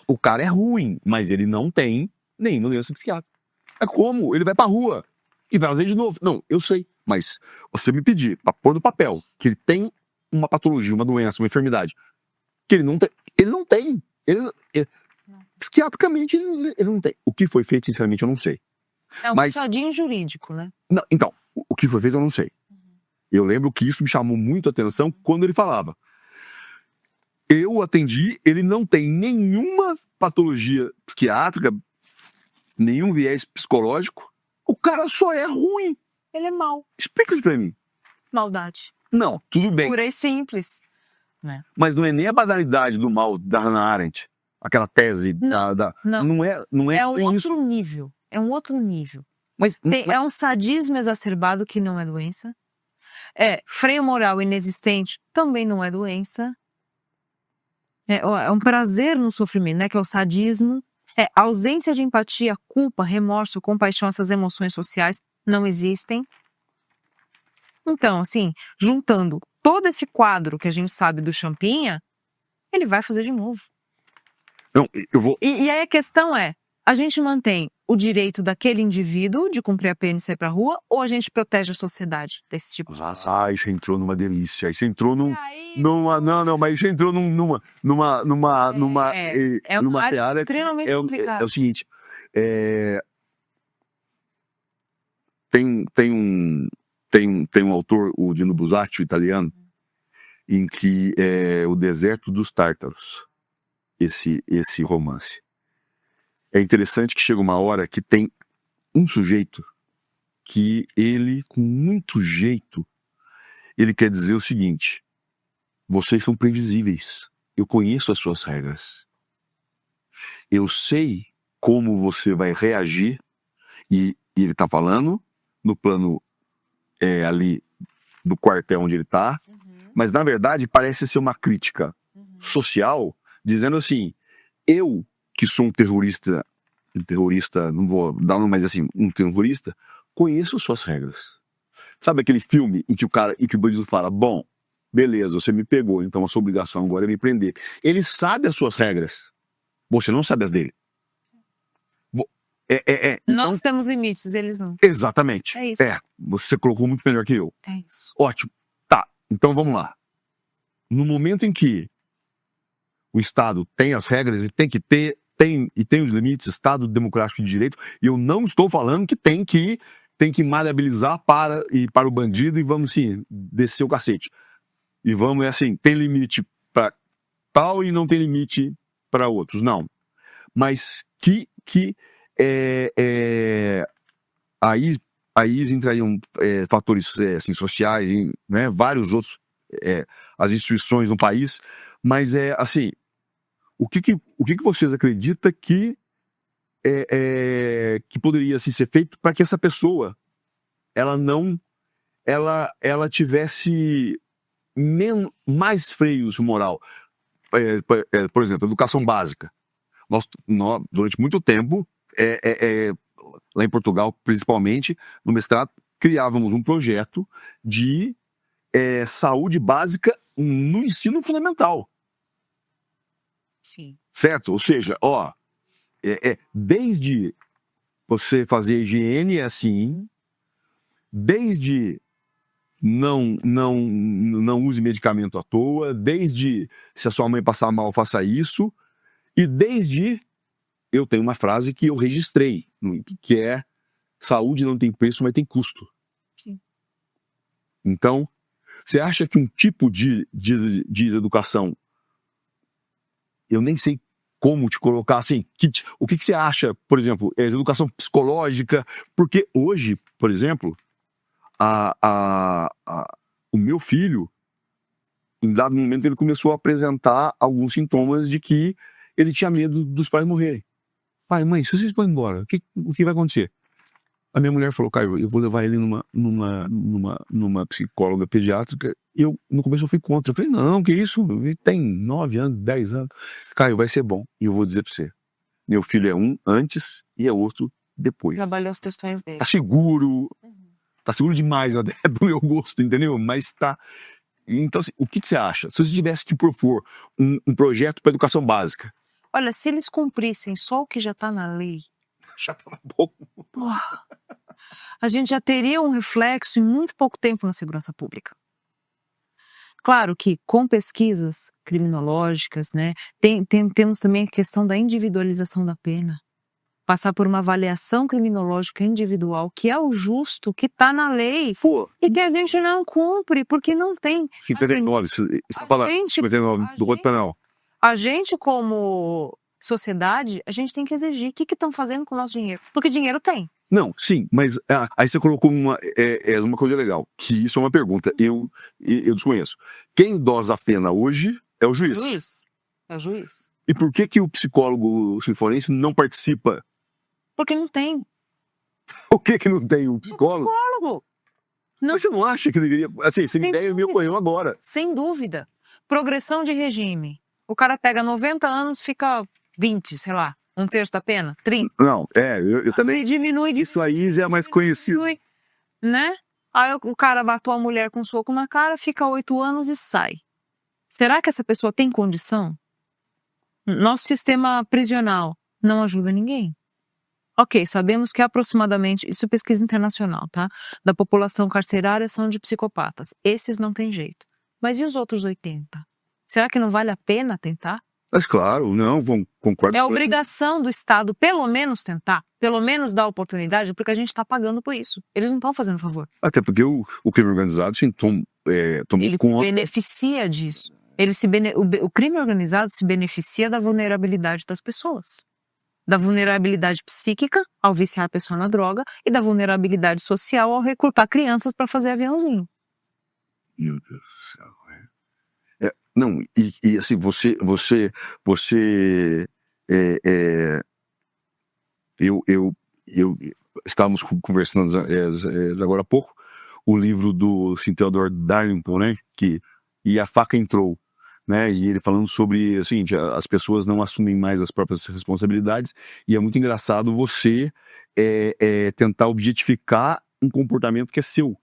O cara é ruim, mas ele não tem nenhuma doença psiquiátrica. É como? Ele vai pra rua e vai fazer de novo. Não, eu sei, mas você me pedir pra pôr no papel que ele tem uma patologia, uma doença, uma enfermidade, que ele não tem. Ele não tem. Psiquiatricamente, ele não tem. O que foi feito, sinceramente, eu não sei. É um puxadinho jurídico, né? Não, então, o que foi feito, eu não sei. Eu lembro que isso me chamou muito a atenção quando ele falava. Eu atendi, ele não tem nenhuma patologia psiquiátrica, nenhum viés psicológico. O cara só é ruim. Ele é mau. Explica isso pra mim. Maldade. Não, tudo bem. Pura e simples. Né? Mas não é nem a banalidade do mal da Hannah Arendt. Aquela tese não é um isso. outro nível. É um outro nível. Mas É um sadismo exacerbado que não é doença. Freio moral inexistente também não é doença. É um prazer no sofrimento, né? Que é o sadismo. Ausência de empatia, culpa, remorso, compaixão, essas emoções sociais não existem. Então, assim, juntando todo esse quadro que a gente sabe do Champinha, ele vai fazer de novo. Não, eu vou... E aí a questão é, a gente mantém o direito daquele indivíduo de cumprir a pena e sair pra rua, ou a gente protege a sociedade desse tipo de coisa? Ah, isso entrou numa delícia. Isso entrou mas isso entrou numa área extremamente complicada. É o seguinte, tem um autor, o Dino Buzzati, o italiano, em que é O Deserto dos Tártaros, esse romance. É interessante que chega uma hora que tem um sujeito que ele, com muito jeito, ele quer dizer o seguinte: vocês são previsíveis, eu conheço as suas regras, eu sei como você vai reagir, e ele está falando no plano ali do quartel onde ele está, mas na verdade parece ser uma crítica social, dizendo assim: eu, que sou um terrorista, não vou dar um nome, mas assim, um terrorista, conheço as suas regras. Sabe aquele filme em que o bandido fala: bom, beleza, você me pegou, então a sua obrigação agora é me prender. Ele sabe as suas regras, você não sabe as dele. Nós Então, temos limites, eles não. exatamente. É isso. Você colocou muito melhor que eu. É isso. Ótimo. Tá, então vamos lá. No momento em que o Estado tem as regras e tem que ter, tem os limites, Estado democrático de direito, e eu não estou falando que tem que maleabilizar para o bandido e vamos sim descer o cacete. E vamos, assim, tem limite para tal e não tem limite para outros. Não. Mas aí entrariam fatores assim, sociais, né, vários outros, as instituições no país, mas assim, o que vocês acreditam que poderia assim, ser feito para que essa pessoa ela tivesse mais freio moral? Por exemplo, educação básica. Nós, durante muito tempo, lá em Portugal, principalmente, no mestrado, criávamos um projeto de saúde básica no ensino fundamental. Sim. Certo? Ou seja, desde você fazer higiene assim, desde não use medicamento à toa, desde se a sua mãe passar mal, faça isso, e desde... Eu tenho uma frase que eu registrei, que é: saúde não tem preço, mas tem custo. Sim. Então, você acha que um tipo de educação, eu nem sei como te colocar assim, o que você acha, por exemplo, educação psicológica? Porque hoje, por exemplo, o meu filho, em dado momento, ele começou a apresentar alguns sintomas de que ele tinha medo dos pais morrerem. Pai, mãe, se vocês vão embora, o que vai acontecer? A minha mulher falou: Caio, eu vou levar ele numa psicóloga pediátrica. No começo eu fui contra. Eu falei: não, que isso? Ele tem 9 anos, 10 anos. Caio, vai ser bom. E eu vou dizer pra você: meu filho é um antes e é outro depois. Trabalhou as questões dele. Tá seguro demais até do meu gosto, entendeu? Mas tá. Então, assim, o que você acha? Se você tivesse que propor um projeto para educação básica. Olha, se eles cumprissem só o que já está na lei, já estava bom. A gente já teria um reflexo em muito pouco tempo na segurança pública. Claro que com pesquisas criminológicas, né, temos também a questão da individualização da pena. Passar por uma avaliação criminológica individual, que é o justo, que está na lei, e que a gente não cumpre, porque não tem. 59, você está falando, 59 do Código Penal. A gente, como sociedade, a gente tem que exigir o que estão fazendo com o nosso dinheiro. Porque dinheiro tem. Não, sim, mas aí você colocou uma coisa legal, que isso é uma pergunta, eu desconheço. Quem dosa a pena hoje é o juiz. É o juiz. E por que o psicólogo forense não participa? Porque não tem. O que não tem o psicólogo? Não. Mas você não acha que deveria... Assim, essa ideia me ocorreu agora. Sem dúvida. Progressão de regime. O cara pega 90 anos, fica 20, sei lá, um terço da pena, 30. Não, eu também... Diminui. Isso aí já é mais conhecido. Diminui, né? Aí o cara matou a mulher com um soco na cara, fica 8 anos e sai. Será que essa pessoa tem condição? Nosso sistema prisional não ajuda ninguém. Ok, sabemos que aproximadamente, isso é pesquisa internacional, tá? Da população carcerária são de psicopatas. Esses não tem jeito. Mas e os outros 80? Será que não vale a pena tentar? Mas claro, não, concordo. É obrigação do Estado, pelo menos, tentar. pelo menos dá oportunidade, porque a gente está pagando por isso. Eles não estão fazendo favor. Até porque o crime organizado, sim, tomou Ele se conta. beneficia disso. O crime organizado se beneficia da vulnerabilidade das pessoas. Da vulnerabilidade psíquica, ao viciar a pessoa na droga, e da vulnerabilidade social, ao recrutar crianças para fazer aviãozinho. Meu Deus do céu. Não, e assim, eu estávamos conversando agora há pouco, o livro do Theodore Darlington, né, e a faca entrou, né, e ele falando sobre, assim, as pessoas não assumem mais as próprias responsabilidades, e é muito engraçado você tentar objetificar um comportamento que é seu.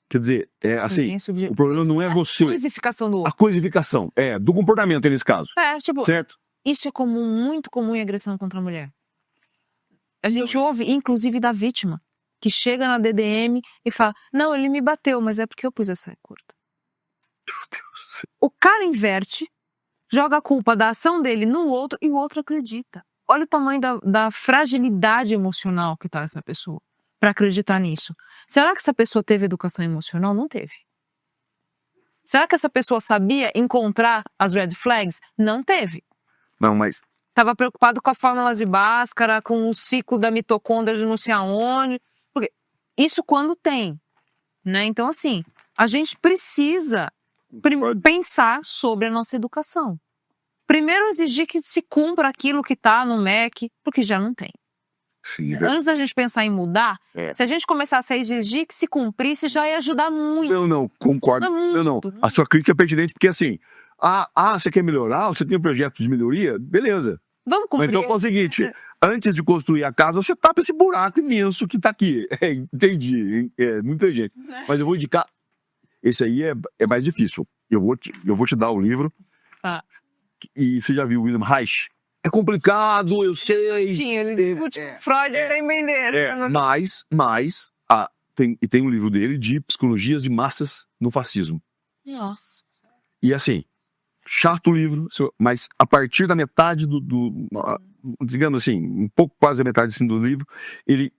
Quer dizer, assim, o problema não é você. A coisificação do A outro. coisificação, do comportamento nesse caso. Tipo, Certo? isso é comum, muito comum em agressão contra a mulher. A gente ouve, inclusive, da vítima, que chega na DDM e fala, não, ele me bateu, mas é porque eu pus a saia curta. Meu Deus. O cara inverte, joga a culpa da ação dele no outro e o outro acredita. Olha o tamanho da fragilidade emocional que tá essa pessoa para acreditar nisso. Será que essa pessoa teve educação emocional? Não teve. Será que essa pessoa sabia encontrar as red flags? Não teve. Não, mas... Estava preocupado com a fórmula de Bhaskara, com o ciclo da mitocôndria de não sei aonde. Porque isso quando tem, né? Então, assim, a gente precisa pensar sobre a nossa educação. Primeiro, exigir que se cumpra aquilo que está no MEC, porque já não tem. Sim, Antes da gente pensar em mudar, se a gente começasse a exigir que se cumprisse, já ia ajudar muito. Eu não, concordo. Não. A sua crítica é pertinente, porque assim, você quer melhorar, você tem um projeto de melhoria, beleza. Vamos cumprir. Mas então é o seguinte, antes de construir a casa, você tapa esse buraco imenso que tá aqui. Entendi, muita gente. Mas eu vou indicar, esse aí é mais difícil. Eu vou te dar o livro, e você já viu o William Reich? É complicado, eu sei. Freud tem vendeiro. Mas tem um livro dele de psicologias de massas no fascismo. Nossa. E assim, chato o livro, mas a partir da metade digamos assim, um pouco quase a metade assim, do livro, ele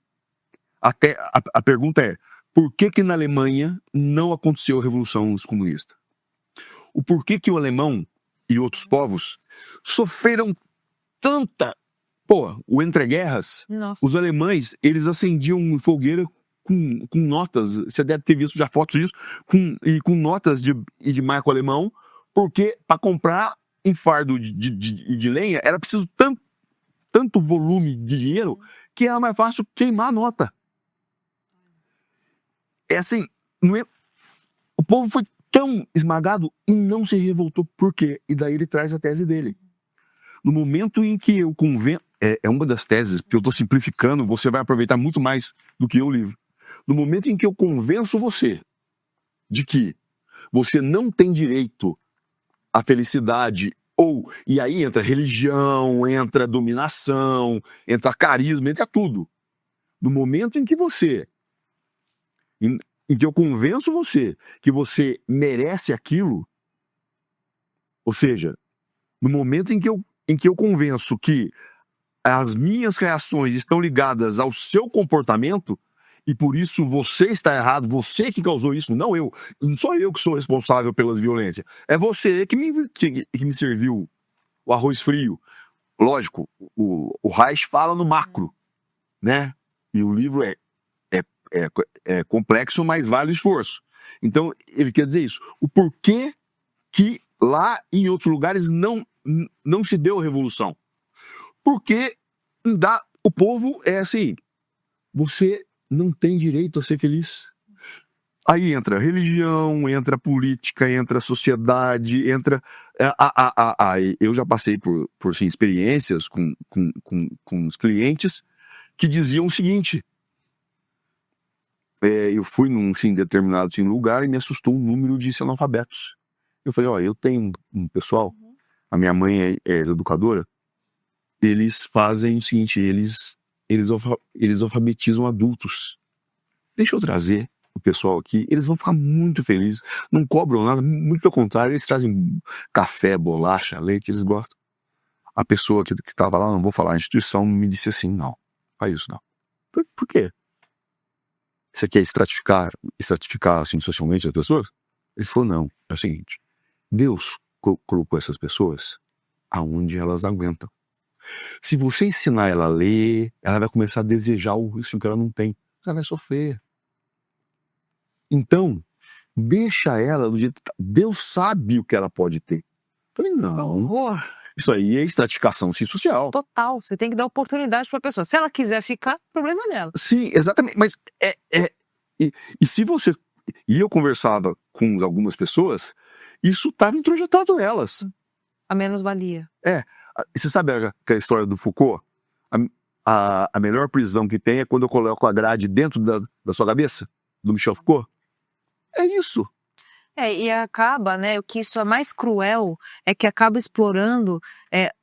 até a pergunta é: por que na Alemanha não aconteceu a Revolução Comunista? O porquê que o alemão e outros povos sofreram tanta... o entreguerras, os alemães, eles acendiam fogueira com notas, você deve ter visto já fotos disso, com notas de marco alemão, porque para comprar um fardo de lenha era preciso tanto volume de dinheiro que era mais fácil queimar a nota. Assim, o povo foi tão esmagado e não se revoltou. Por quê? E daí ele traz a tese dele. No momento em que eu convenço... É uma das teses, que eu estou simplificando, você vai aproveitar muito mais do que eu o livro. No momento em que eu convenço você de que você não tem direito à felicidade, e aí entra religião, entra dominação, entra carisma, entra tudo. No momento em que eu convenço você que você merece aquilo, ou seja, no momento em que eu convenço que as minhas reações estão ligadas ao seu comportamento e por isso você está errado, você que causou isso, não eu. Não sou eu que sou responsável pelas violências. É você que me serviu o arroz frio. Lógico, o Reich fala no macro, né? E o livro é complexo, mas vale o esforço. Então, ele quer dizer isso. O porquê que lá em outros lugares não se deu revolução. Porque o povo é assim, você não tem direito a ser feliz. Aí entra religião, entra política, entra sociedade, entra... eu já passei por sim, experiências com os clientes que diziam o seguinte: eu fui num determinado lugar e me assustou o número de analfabetos. Eu falei, eu tenho um pessoal, a minha mãe é educadora, eles fazem o seguinte, eles alfabetizam adultos. Deixa eu trazer o pessoal aqui, eles vão ficar muito felizes, não cobram nada, muito pelo contrário, eles trazem café, bolacha, leite, eles gostam. A pessoa que estava lá, não vou falar, a instituição me disse assim, não, Faz isso não. Por quê? Você quer estratificar assim, socialmente as pessoas? Ele falou, não, é o seguinte, Deus colocou essas pessoas aonde elas aguentam. Se você ensinar ela a ler, ela vai começar a desejar isso que ela não tem. Ela vai sofrer. Então, deixa ela do jeito que tá. Deus sabe o que ela pode ter. Falei, não, Horror. isso aí é estratificação social. Total. Você tem que dar oportunidade para a pessoa. Se ela quiser ficar, problema dela. Sim, exatamente. Mas e se você... E eu conversava com algumas pessoas, isso estava introjetado nelas. A menos-valia. Você sabe a história do Foucault? A melhor prisão que tem é quando eu coloco a grade dentro da sua cabeça, do Michel Foucault. É isso. E acaba, né, o que isso é mais cruel é que acaba explorando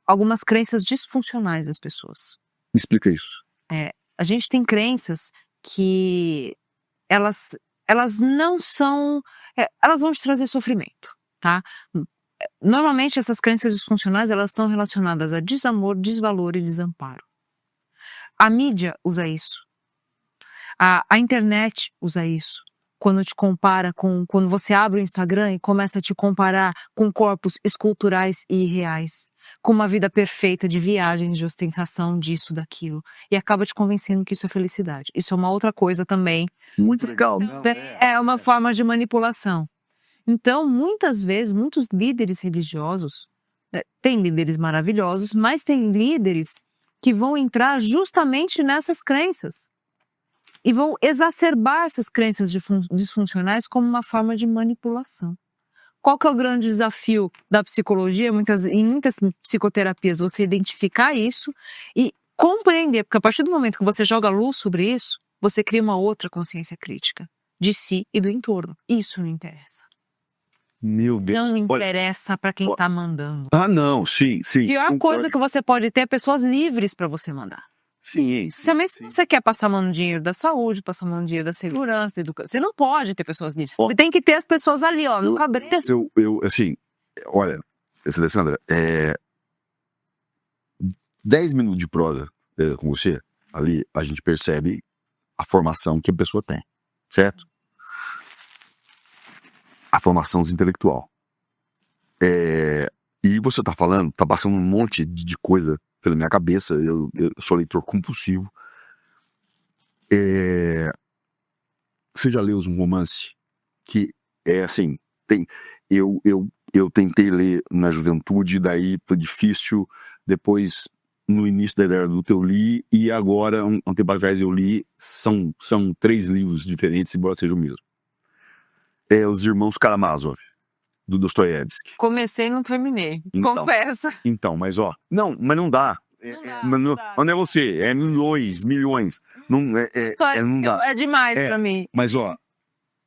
algumas crenças disfuncionais das pessoas. Me explica isso. A gente tem crenças que elas não são... elas vão te trazer sofrimento, tá? Normalmente essas crenças disfuncionais, elas estão relacionadas a desamor, desvalor e desamparo. A mídia usa isso. A internet usa isso. Quando te compara quando você abre o Instagram e começa a te comparar com corpos esculturais e irreais, com uma vida perfeita de viagens, de ostentação, disso, daquilo, e acaba te convencendo que isso é felicidade. Isso é uma outra coisa também. Muito legal. É uma forma de manipulação. Então, muitas vezes, muitos líderes religiosos, tem líderes maravilhosos, mas tem líderes que vão entrar justamente nessas crenças. E vão exacerbar essas crenças disfuncionais como uma forma de manipulação. Qual que é o grande desafio da psicologia? Em muitas psicoterapias, você identificar isso e compreender, porque a partir do momento que você joga luz sobre isso, você cria uma outra consciência crítica de si e do entorno. Isso não interessa. Meu Deus. Não interessa para quem está mandando. Ah, não, sim. A pior coisa que você pode ter é pessoas livres para você mandar. Sim. Também se você quer passar mão no dinheiro da saúde, passar mão no dinheiro da segurança, da educação, você não pode ter pessoas livres. Você tem que ter as pessoas ali, ó, no cabreço. Assim, olha, Alessandra, 10 minutos de prosa com você, ali a gente percebe a formação que a pessoa tem, certo? A formação intelectual. E você tá falando, tá passando um monte de coisa pela minha cabeça, eu sou leitor compulsivo. Você já leu um romance que é assim, eu tentei ler na juventude, daí foi difícil, depois no início da idade adulta eu li, e agora, um tempo atrás eu li, são 3 livros diferentes, embora seja o mesmo. Os Irmãos Karamazov, do Dostoiévski. Comecei e não terminei, confesso. Então, mas mas não dá. Não é você, é milhões. Não dá. É demais pra mim. Mas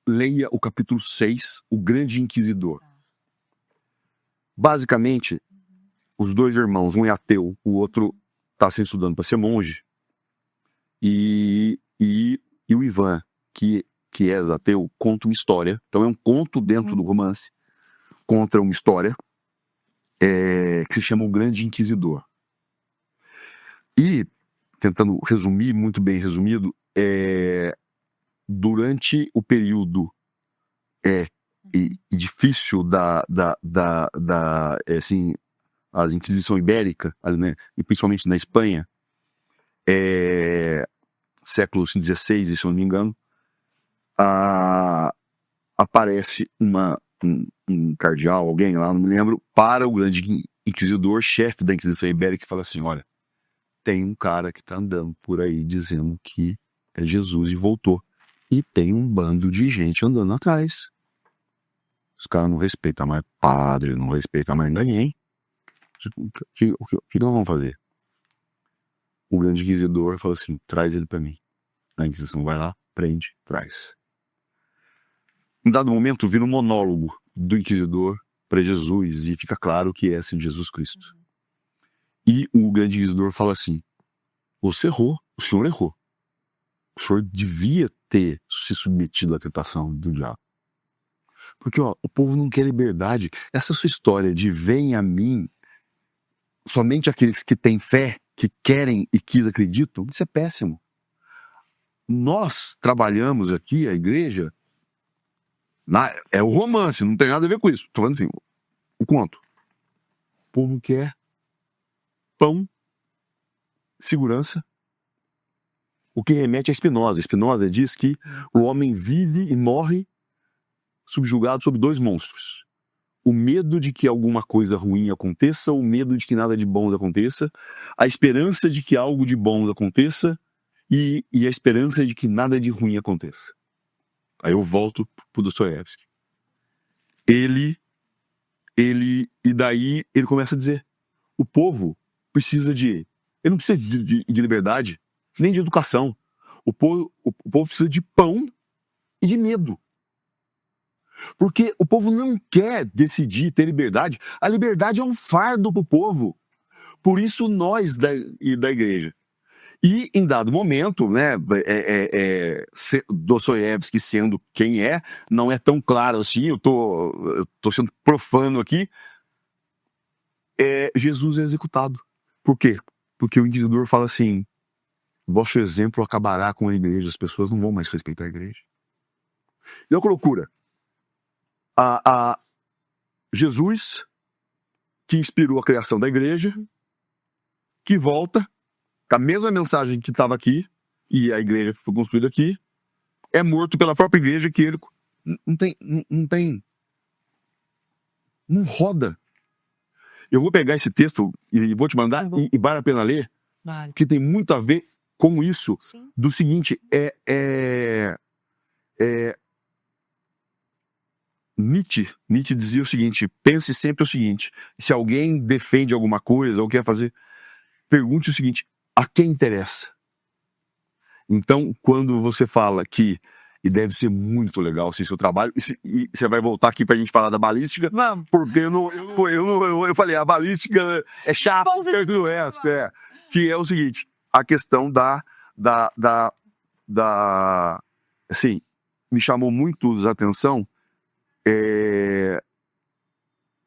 leia o capítulo 6, O Grande Inquisidor. Basicamente, os 2 irmãos, um é ateu, o outro tá se estudando para ser monge. E o Ivan, que é ateu, conta uma história. Então é um conto dentro do romance. Conta uma história que se chama O Grande Inquisidor. E, tentando resumir, muito bem resumido, durante o período difícil assim, a Inquisição Ibérica, né, e principalmente na Espanha, século XVI, se eu não me engano, aparece um cardeal, alguém lá, não me lembro, para o grande inquisidor, chefe da Inquisição Ibérica, que fala assim, olha, tem um cara que tá andando por aí dizendo que é Jesus e voltou. E tem um bando de gente andando atrás. Os caras não respeitam mais padre, não respeitam mais ninguém. O que nós vamos fazer? O grande inquisidor falou assim, traz ele para mim. A Inquisição vai lá, prende, traz. Em dado momento, vira um monólogo do inquisidor para Jesus e fica claro que é assim Jesus Cristo. E o grande inquisidor fala assim, você errou, o senhor errou. O senhor devia ter se submetido à tentação do diabo. Porque o povo não quer liberdade. Essa sua história de vem a mim, somente aqueles que têm fé que querem e que acreditam, isso é péssimo. Nós trabalhamos aqui, a igreja, é o romance, não tem nada a ver com isso. Estou falando assim, o conto. O povo quer pão, segurança. O que remete a Spinoza. Spinoza diz que o homem vive e morre subjugado sob 2 monstros. O medo de que alguma coisa ruim aconteça, o medo de que nada de bom aconteça, a esperança de que algo de bom aconteça e a esperança de que nada de ruim aconteça. Aí eu volto pro Dostoiévski. E daí ele começa a dizer, o povo precisa ele não precisa de liberdade, nem de educação. O povo precisa de pão e de medo. Porque o povo não quer decidir, ter liberdade. A liberdade é um fardo para o povo. Por isso nós da igreja. E em dado momento, né, Dostoiévski sendo quem não é tão claro assim, eu tô sendo profano aqui, Jesus é executado. Por quê? Porque o inquisidor fala assim, vosso exemplo acabará com a igreja, as pessoas não vão mais respeitar a igreja. E olha que loucura. Jesus, que inspirou a criação da igreja, que volta, com a mesma mensagem que estava aqui, e a igreja que foi construída aqui, é morto pela própria igreja que ele não roda. Eu vou pegar esse texto e vou te mandar, e vale a pena ler, Vale. que tem muito a ver com isso. Sim. Do seguinte, Nietzsche dizia o seguinte, pense sempre o seguinte, se alguém defende alguma coisa ou quer fazer, pergunte o seguinte, a quem interessa? Então, quando você fala que, e deve ser muito legal esse seu trabalho, e você vai voltar aqui pra gente falar da balística, Vamos. porque eu falei, a balística é chata, que é o seguinte, a questão assim, me chamou muito a atenção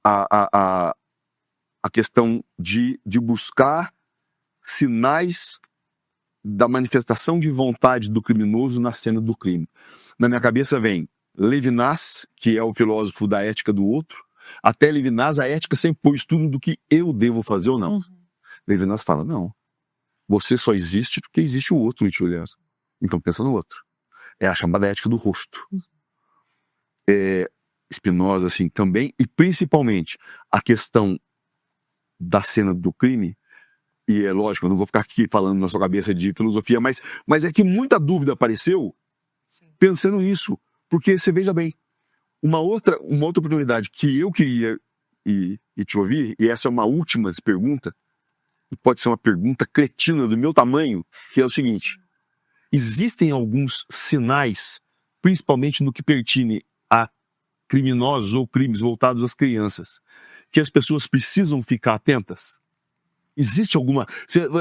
a questão de buscar sinais da manifestação de vontade do criminoso na cena do crime. Na minha cabeça vem Levinas, que é o filósofo da ética do outro. Até Levinas, a ética sempre pôs tudo do que eu devo fazer ou não. Levinas fala, não, você só existe porque existe o outro, então pensa no outro. É a chamada ética do rosto. Spinoza, assim, também, e principalmente a questão da cena do crime, e é lógico, eu não vou ficar aqui falando na sua cabeça de filosofia, mas é que muita dúvida apareceu pensando nisso, porque você veja bem, uma outra oportunidade que eu queria e te ouvir, e essa é uma última pergunta, e pode ser uma pergunta cretina do meu tamanho, que é o seguinte, existem alguns sinais, principalmente no que pertine a criminosos ou crimes voltados às crianças, que as pessoas precisam ficar atentas? Existe alguma...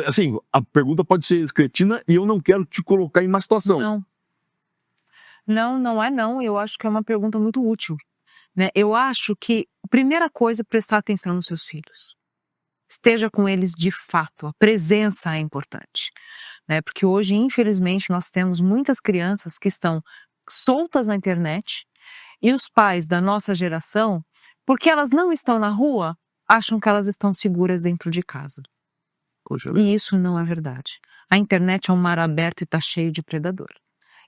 Assim, a pergunta pode ser cretina e eu não quero te colocar em má situação. Não é não. Eu acho que é uma pergunta muito útil, né? Eu acho que a primeira coisa é prestar atenção nos seus filhos. Esteja com eles de fato. A presença é importante, né? Porque hoje, infelizmente, nós temos muitas crianças que estão soltas na internet e os pais da nossa geração, porque elas não estão na rua, acham que elas estão seguras dentro de casa. E isso não é verdade. A internet é um mar aberto e está cheio de predador.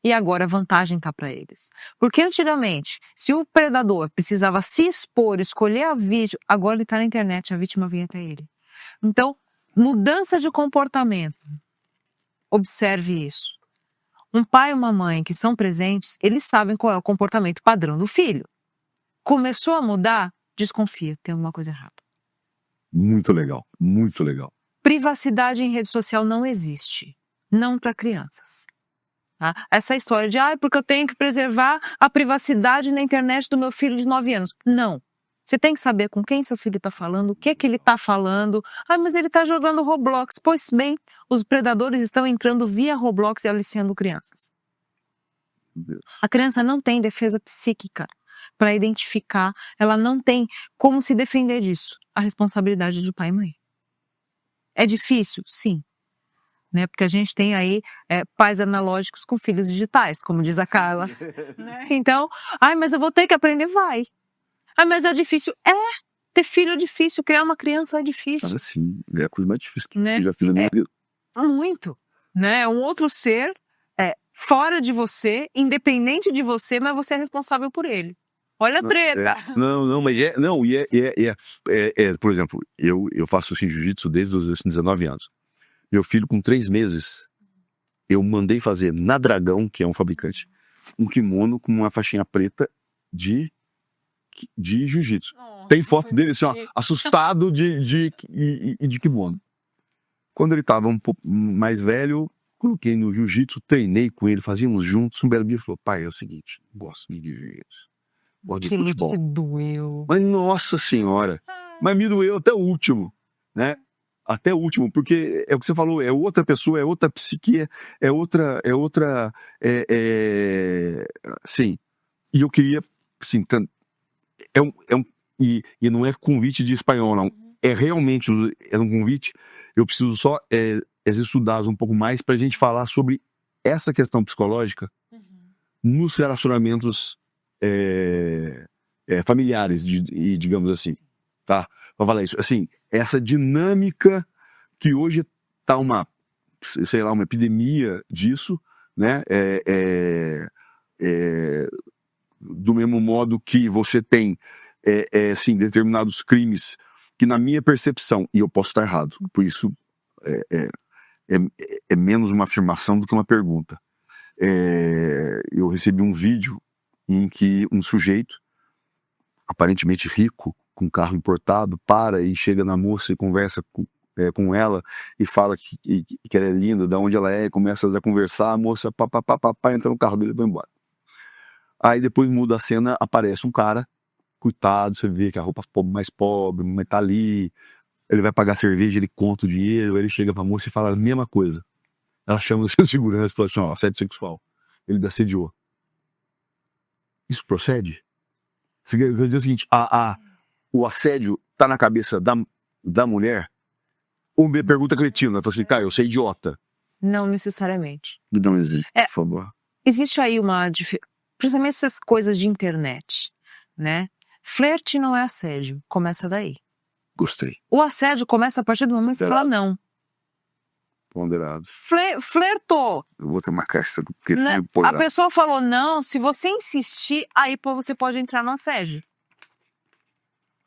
E agora a vantagem está para eles. Porque antigamente, se o predador precisava se expor, escolher a vítima, agora ele está na internet, a vítima vem até ele. Então, mudança de comportamento. Observe isso. Um pai e uma mãe que são presentes, eles sabem qual é o comportamento padrão do filho. Começou a mudar, desconfia, tem alguma coisa errada. Muito legal, muito legal. Privacidade em rede social não existe, não para crianças. Tá? Essa história de, porque eu tenho que preservar a privacidade na internet do meu filho de 9 anos. Não. Você tem que saber com quem seu filho está falando, o que é que ele está falando. Mas ele está jogando Roblox. Pois bem, os predadores estão entrando via Roblox e aliciando crianças. A criança não tem defesa psíquica para identificar, ela não tem como se defender disso. A responsabilidade de pai e mãe. É difícil? Sim. Né? Porque a gente tem aí pais analógicos com filhos digitais, como diz a Carla. Né? Então, mas eu vou ter que aprender? Vai. Mas é difícil? Ter filho é difícil, criar uma criança é difícil. Sim, é a coisa mais difícil que Né? eu já fiz na minha vida. Muito. Né? É um outro ser fora de você, independente de você, mas você é responsável por ele. Olha a treta. Mas por exemplo, eu faço assim, jiu-jitsu desde os 19 anos. Meu filho, com 3 meses, eu mandei fazer na Dragão, que é um fabricante, um kimono com uma faixinha preta de jiu-jitsu. Tem foto dele assim, ó, assustado de kimono. Quando ele estava um pouco mais velho, coloquei no jiu-jitsu, treinei com ele, fazíamos juntos. Um belo dia ele falou: pai, é o seguinte, gosto de jiu-jitsu, gosto de futebol. Que doeu. Mas nossa senhora, mas me doeu até o último, né? Até o último, porque é o que você falou, é outra pessoa, é outra psique, é outra, sim. E eu queria, assim, e não é convite de espanhol, não. É realmente, é um convite, eu preciso só estudar um pouco mais pra gente falar sobre essa questão psicológica nos relacionamentos familiares, digamos assim, tá? Pra falar isso, assim, essa dinâmica que hoje tá uma epidemia disso, né? Do mesmo modo que você tem assim, determinados crimes que, na minha percepção, e eu posso estar errado, por isso é menos uma afirmação do que uma pergunta. Eu recebi um vídeo em que um sujeito, aparentemente rico, com carro importado, para e chega na moça e conversa com ela e fala que ela é linda, de onde ela é, e começa a conversar, a moça entra no carro dele e vai embora. Aí depois muda a cena, aparece um cara, coitado, você vê que a roupa mais pobre, mas tá ali, ele vai pagar cerveja, ele conta o dinheiro, ele chega pra moça e fala a mesma coisa. Ela chama o seu segurança e fala assim, ó, assédio sexual. Ele me assediou. Isso procede? Você quer dizer o seguinte, o assédio tá na cabeça da mulher? Ou me pergunta cretina, ela fala assim, Caio, você é idiota. Não necessariamente. Me dá um exemplo, por favor. Existe aí principalmente essas coisas de internet, né? Flerte não é assédio, começa daí. Gostei. O assédio começa a partir do momento que você fala não. Ponderado. Flertou. Eu vou ter uma caixa do Né? A pessoa falou não, se você insistir, aí você pode entrar no assédio.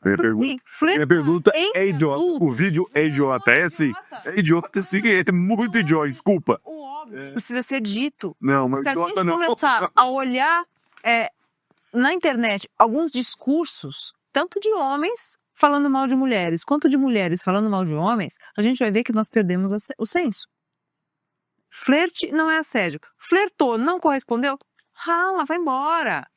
Minha pergunta é idiota. O vídeo é idiota, é assim? É idiota sim, é muito idiota, desculpa. O óbvio precisa ser dito. Não, mas se idiota a gente começar a olhar na internet alguns discursos, tanto de homens falando mal de mulheres, quanto de mulheres falando mal de homens, a gente vai ver que nós perdemos o senso. Flerte não é assédio. Flertou, não correspondeu? Rala, vai embora.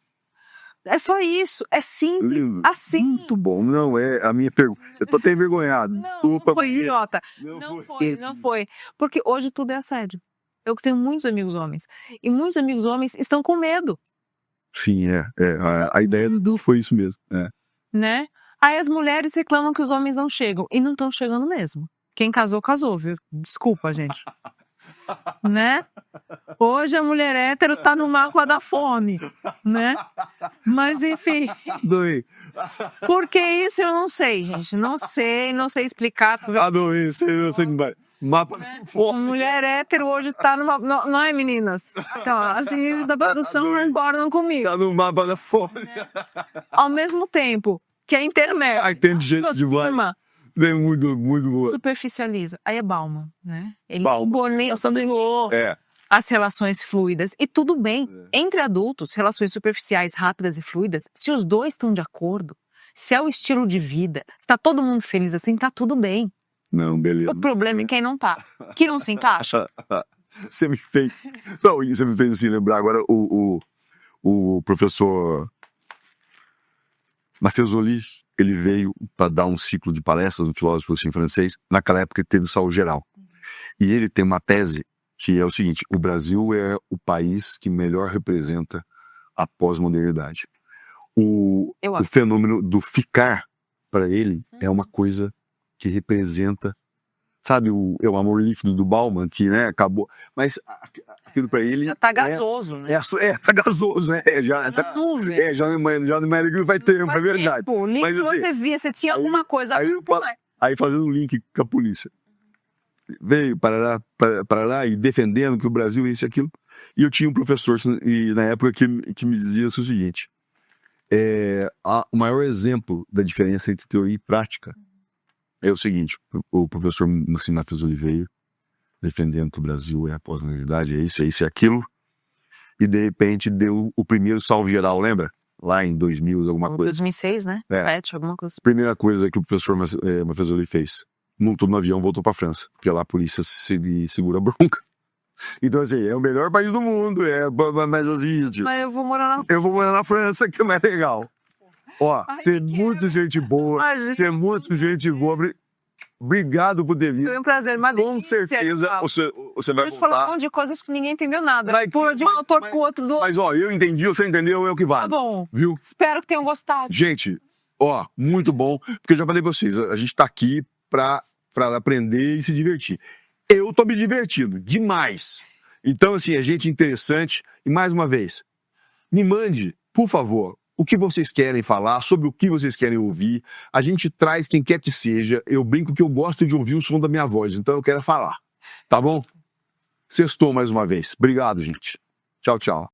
É só isso, é simples, Lindo. assim. Muito bom, não é a minha pergunta. Eu tô até envergonhado, desculpa. Não foi idiota. Não foi. Porque hoje tudo é assédio. Eu tenho muitos amigos homens. E muitos amigos homens estão com medo. Sim, a ideia foi isso mesmo. Né? Aí as mulheres reclamam que os homens não chegam. E não estão chegando mesmo. Quem casou, casou, viu? Desculpa, gente. Né? Hoje a mulher hétero tá no mapa da fome, né? Mas enfim. Doei. Por que isso eu não sei, gente. Não sei explicar. Doei, eu sei que vai. Mapa da fome. Mulher hétero hoje tá no mapa. Não é, meninas? Então, assim, da produção concordam comigo. Tá no mapa da fome. Ao mesmo tempo que a internet. Tem gente de vai. É muito boa. Superficializa. Aí é Bauman, né? Ele sublinhou as relações fluidas. E tudo bem. Entre adultos, relações superficiais, rápidas e fluidas, se os dois estão de acordo, se é o estilo de vida, se tá todo mundo feliz assim, tá tudo bem. Não, beleza. O problema é quem não tá. Que não se encaixa. Você me fez assim lembrar agora o professor Maffezoli. Ele veio para dar um ciclo de palestras, um filósofo assim, francês, naquela época que teve saúde geral. E ele tem uma tese que é o seguinte, o Brasil é o país que melhor representa a pós-modernidade. O fenômeno do ficar, para ele, é uma coisa que representa, sabe, o Amor Líquido do Bauman, que, né, acabou. Mas aquilo pra ele... Já tá gasoso, né? Tá gasoso, né? Já Na tá... nuvem. Já não é líquido, vai tempo, é verdade. Pô, nem Mas, que assim, você via, você tinha alguma coisa. Aí fazendo um link com a polícia. Veio para lá e defendendo que o Brasil é isso e aquilo. E eu tinha um professor na época que me dizia o seguinte: o maior exemplo da diferença entre teoria e prática é o seguinte: o professor Macina Fesoli veio defendendo que o Brasil é a pós-modernidade, é isso e aquilo, e de repente deu o primeiro salve geral, lembra? Lá em 2000, alguma coisa. 2006, né? Alguma coisa. Primeira coisa que o professor Macina fez: montou no avião, voltou pra França, porque lá a polícia segura a bronca. Então, assim, é o melhor país do mundo, mas assim... Mas eu vou morar na França, que é mais legal. Ó, tem muita gente boa, tem muita gente boa. Obrigado por ter vindo. Foi um prazer, mas com certeza você vai voltar. Falar um monte de coisas que ninguém entendeu nada. Pô, de um autor pro outro. Mas, ó, eu entendi, você entendeu, é o que vale. Tá bom. Viu? Espero que tenham gostado. Gente, ó, muito bom, porque eu já falei pra vocês, a gente tá aqui pra aprender e se divertir. Eu tô me divertindo demais. Então, assim, é gente interessante. E mais uma vez, me mande, por favor, o que vocês querem falar, sobre o que vocês querem ouvir. A gente traz quem quer que seja. Eu brinco que eu gosto de ouvir o som da minha voz, então eu quero falar. Tá bom? Sextou mais uma vez. Obrigado, gente. Tchau, tchau.